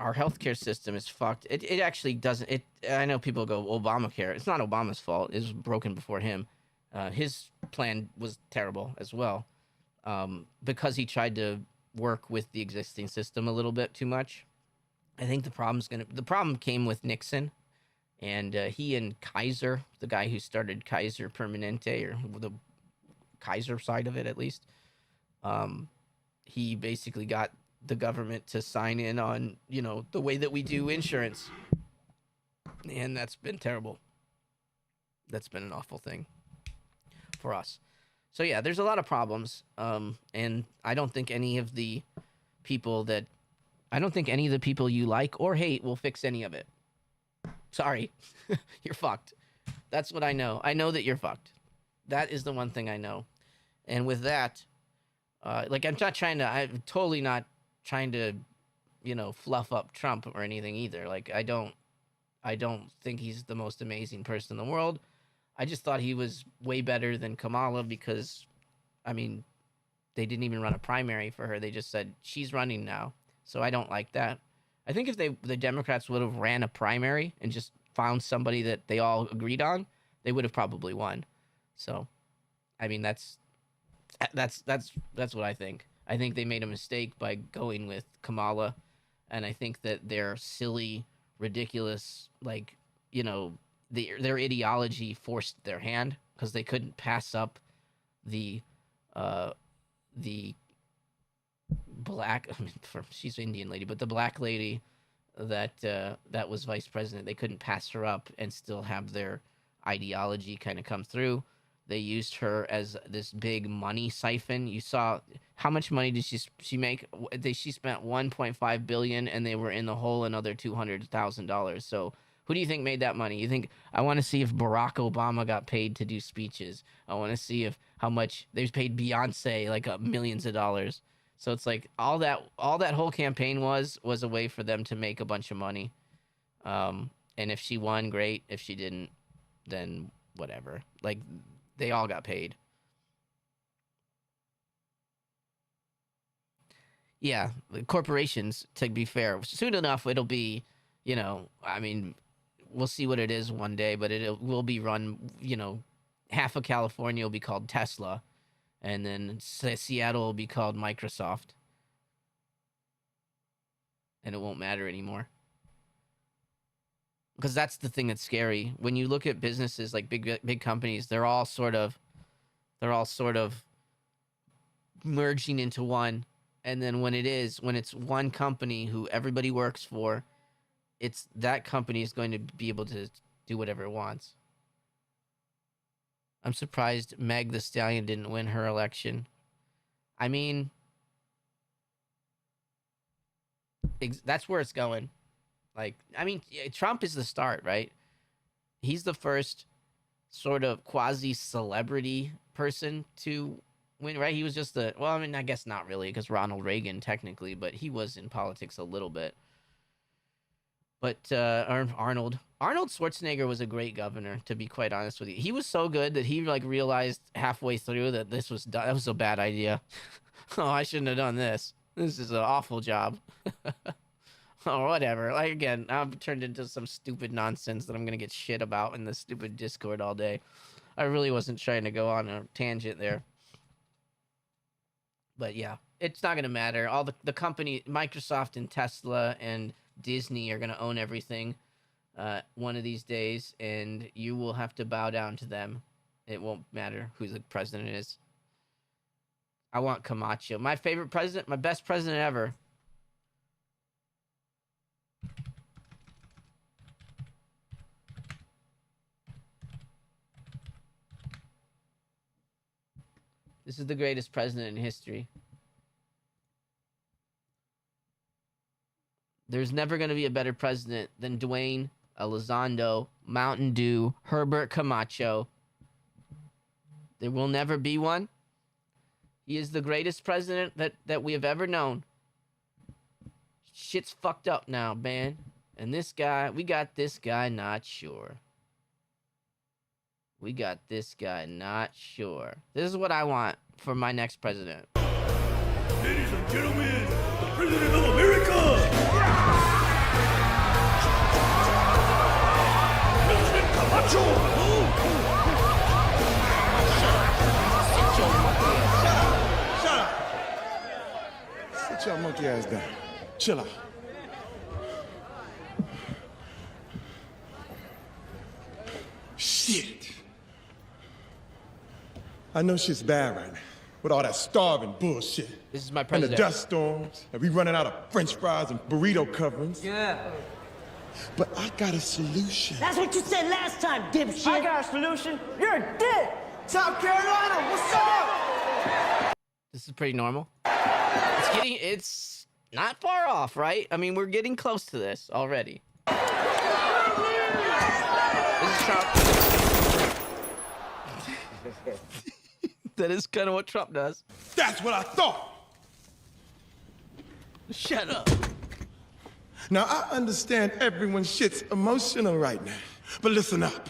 our healthcare system is fucked. It actually doesn't. I know people go, Obamacare. It's not Obama's fault. It was broken before him. His plan was terrible as well, because he tried to work with the existing system a little bit too much. I think the problem came with Nixon, and he and Kaiser, the guy who started Kaiser Permanente, or the Kaiser side of it at least, he basically got the government to sign in on, the way that we do insurance. And that's been terrible. That's been an awful thing. for us. So yeah, there's a lot of problems, and I don't think any of the people you like or hate will fix any of it. Sorry, you're fucked. That's what I know. I know that you're fucked. That is the one thing I know. And with that, I'm totally not trying to, fluff up Trump or anything either. Like, I don't think he's the most amazing person in the world. I just thought he was way better than Kamala because, they didn't even run a primary for her. They just said, she's running now. So I don't like that. I think if the Democrats would have ran a primary and just found somebody that they all agreed on, they would have probably won. So, that's what I think. I think they made a mistake by going with Kamala, and I think that their silly, ridiculous, their ideology forced their hand because they couldn't pass up the black. She's an Indian lady, but the black lady that was vice president, they couldn't pass her up and still have their ideology kind of come through. They used her as this big money siphon. You saw how much money did she make? She spent $1.5 billion, and they were in the hole another $200,000. So who do you think made that money? You think I want to see if Barack Obama got paid to do speeches? I want to see how much they paid Beyonce, millions of dollars. So it's like all that whole campaign was a way for them to make a bunch of money. And if she won, great. If she didn't, then whatever. They all got paid. Yeah, the corporations, to be fair, soon enough it'll be, we'll see what it is one day, but it will be run, half of California will be called Tesla, and then Seattle will be called Microsoft. And it won't matter anymore. Because that's the thing that's scary. When you look at businesses like big companies, they're all sort of merging into one. And then when it's one company who everybody works for, that company is going to be able to do whatever it wants. I'm surprised Meg the Stallion didn't win her election. That's where it's going. Trump is the start, right? He's the first sort of quasi-celebrity person to win, right? He was just I guess not really, because Ronald Reagan technically, but he was in politics a little bit. But Arnold Schwarzenegger was a great governor, to be quite honest with you. He was so good that he realized halfway through that that was a bad idea. Oh, I shouldn't have done this. This is an awful job. Or whatever. Again, I've turned into some stupid nonsense that I'm going to get shit about in the stupid Discord all day. I really wasn't trying to go on a tangent there. But yeah, it's not going to matter. All the company, Microsoft and Tesla and Disney are going to own everything one of these days, and you will have to bow down to them. It won't matter who the president is. I want Camacho. My favorite president, my best president ever. This is the greatest president in history. There's never going to be a better president than Dwayne Elizondo, Mountain Dew, Herbert Camacho. There will never be one. He is the greatest president that we have ever known. Shit's fucked up now, man. And this guy, we got this guy not sure. We got this guy not sure. This is what I want for my next president. Ladies and gentlemen, the President of America! President Camacho! Shut up! Sit your monkey ass down. Chill out. Shit. I know shit's bad right now, with all that starving bullshit. This is my And president. the dust storms, and we running out of French fries and burrito coverings. Yeah. But I got a solution. That's what you said last time, dipshit. I got a solution. You're a dick. South Carolina, what's up? This is pretty normal. It's not far off, right? I mean, we're getting close to this already. This is Trump. That is kind of what Trump does. That's what I thought. Shut up. Now, I understand everyone's shit's emotional right now, but listen up.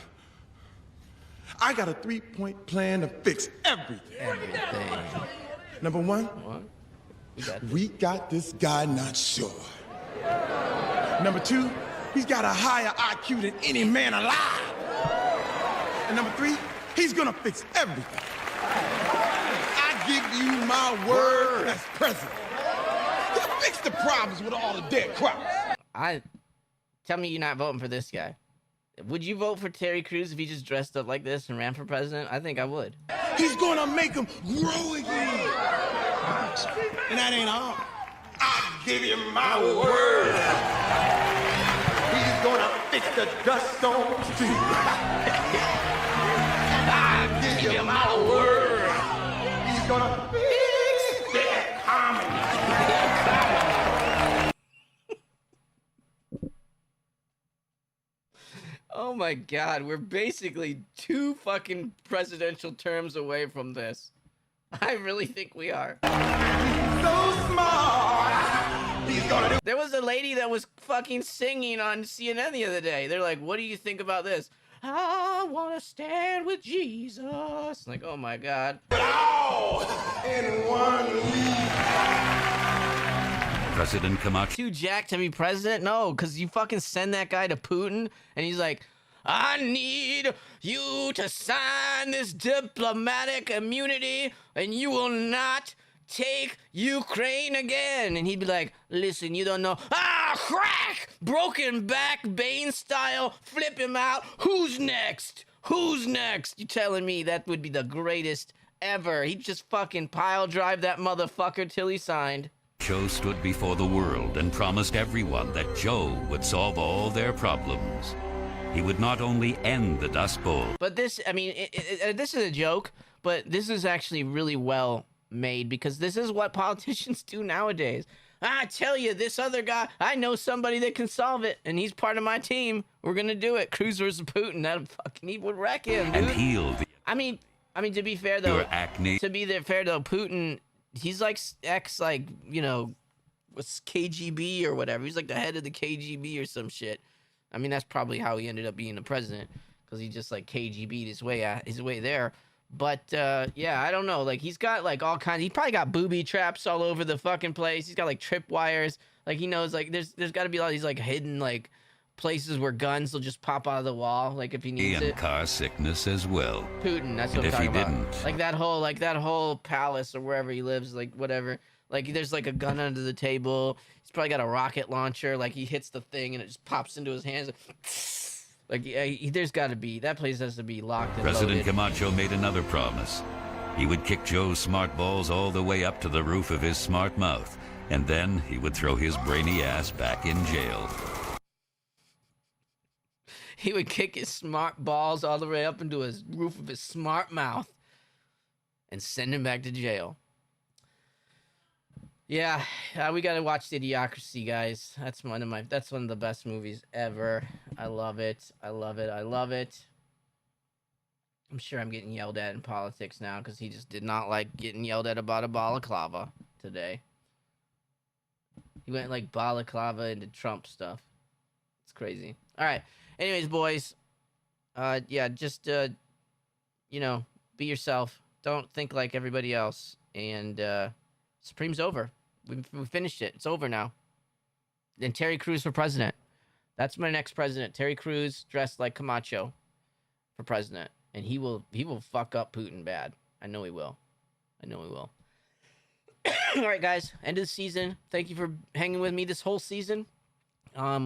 I got a 3-point plan to fix everything. Number one, What? we got this guy not sure. Number two, he's got a higher IQ than any man alive. And number three, he's gonna fix everything. I give you my word as president. He'll fix the problems with all the dead crops. Tell me you're not voting for this guy. Would you vote for Terry Crews if he just dressed up like this and ran for president? I think I would. He's gonna make him grow again. And that ain't all. I give you my word. He's gonna fix the dust on the street. I give you my word. He's gonna fix that harmony. Oh my God, we're basically 2 fucking presidential terms away from this. I really think we are. So smart. He's gonna do. There was a lady that was fucking singing on CNN the other day. They're like, what do you think about this? I want to stand with Jesus. Like, oh my God. All in one league. President Camacho Too jacked to be president? No, because you fucking send that guy to Putin and he's like, I need you to sign this diplomatic immunity and you will not take Ukraine again. And he'd be like, listen, you don't know. Ah, crack! Broken back, Bane style, flip him out. Who's next? Who's next? You telling me that would be the greatest ever? He'd just fucking pile drive that motherfucker till he signed. stood before the world and promised everyone that Joe would solve all their problems. He would not only end the Dust Bowl, But this, I mean, this is a joke, but this is actually really well made because this is what politicians do nowadays. I tell you, this other guy, I know somebody that can solve it, and he's part of my team. We're gonna do it. Cruz versus Putin. That fucking he would wreck him, dude. and heal the I mean, to be fair though, your acne. Putin, he's like was KGB or whatever. He's like the head of the KGB or some shit. I mean, that's probably how he ended up being the president, because he just like KGB'd his way there. But yeah, I don't know. Like he's got like all kinds. He probably got booby traps all over the fucking place. He's got like tripwires. Like he knows like there's got to be a lot of these like hidden like places where guns will just pop out of the wall, like if he needs and it. car sickness as well. Putin, that's what And I'm if talking he about. didn't- Like that whole palace or wherever he lives, like whatever. Like there's like a gun under the table. He's probably got a rocket launcher. Like he hits the thing and it just pops into his hands. Like yeah, there's got to be, that place has to be locked and President loaded. Camacho made another promise. He would kick Joe's smart balls all the way up to the roof of his smart mouth, and then he would throw his brainy ass back in jail. He would kick his smart balls all the way up into his roof of his smart mouth and send him back to jail. Yeah, we gotta watch Idiocracy, guys. That's one of the best movies ever. I love it. I love it. I love it. I'm sure I'm getting yelled at in politics now because he just did not like getting yelled at about a balaclava today. He went like balaclava into Trump stuff. It's crazy. All right. Anyways, boys. Yeah, just be yourself. Don't think like everybody else. And Supreme's over. We finished it. It's over now. And Terry Crews for president. That's my next president. Terry Crews dressed like Camacho for president. And he will fuck up Putin bad. I know he will. All right, guys. End of the season. Thank you for hanging with me this whole season.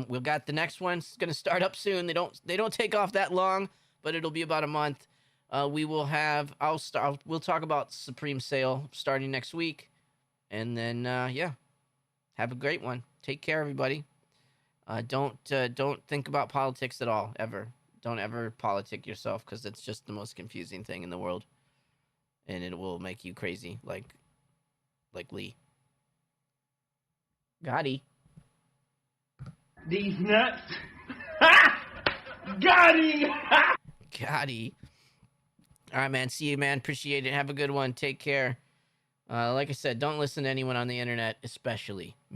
We've got the next one. It's gonna start up soon. They don't take off that long, but it'll be about a month. We'll talk about Supreme Sale starting next week. And then, have a great one. Take care, everybody. Don't think about politics at all, ever. Don't ever politic yourself, because it's just the most confusing thing in the world. and it will make you crazy, like Lee. Gotti. These nuts. Got him! Gotti. All right, man. See you, man. Appreciate it. Have a good one. Take care. Like I said, don't listen to anyone on the internet, especially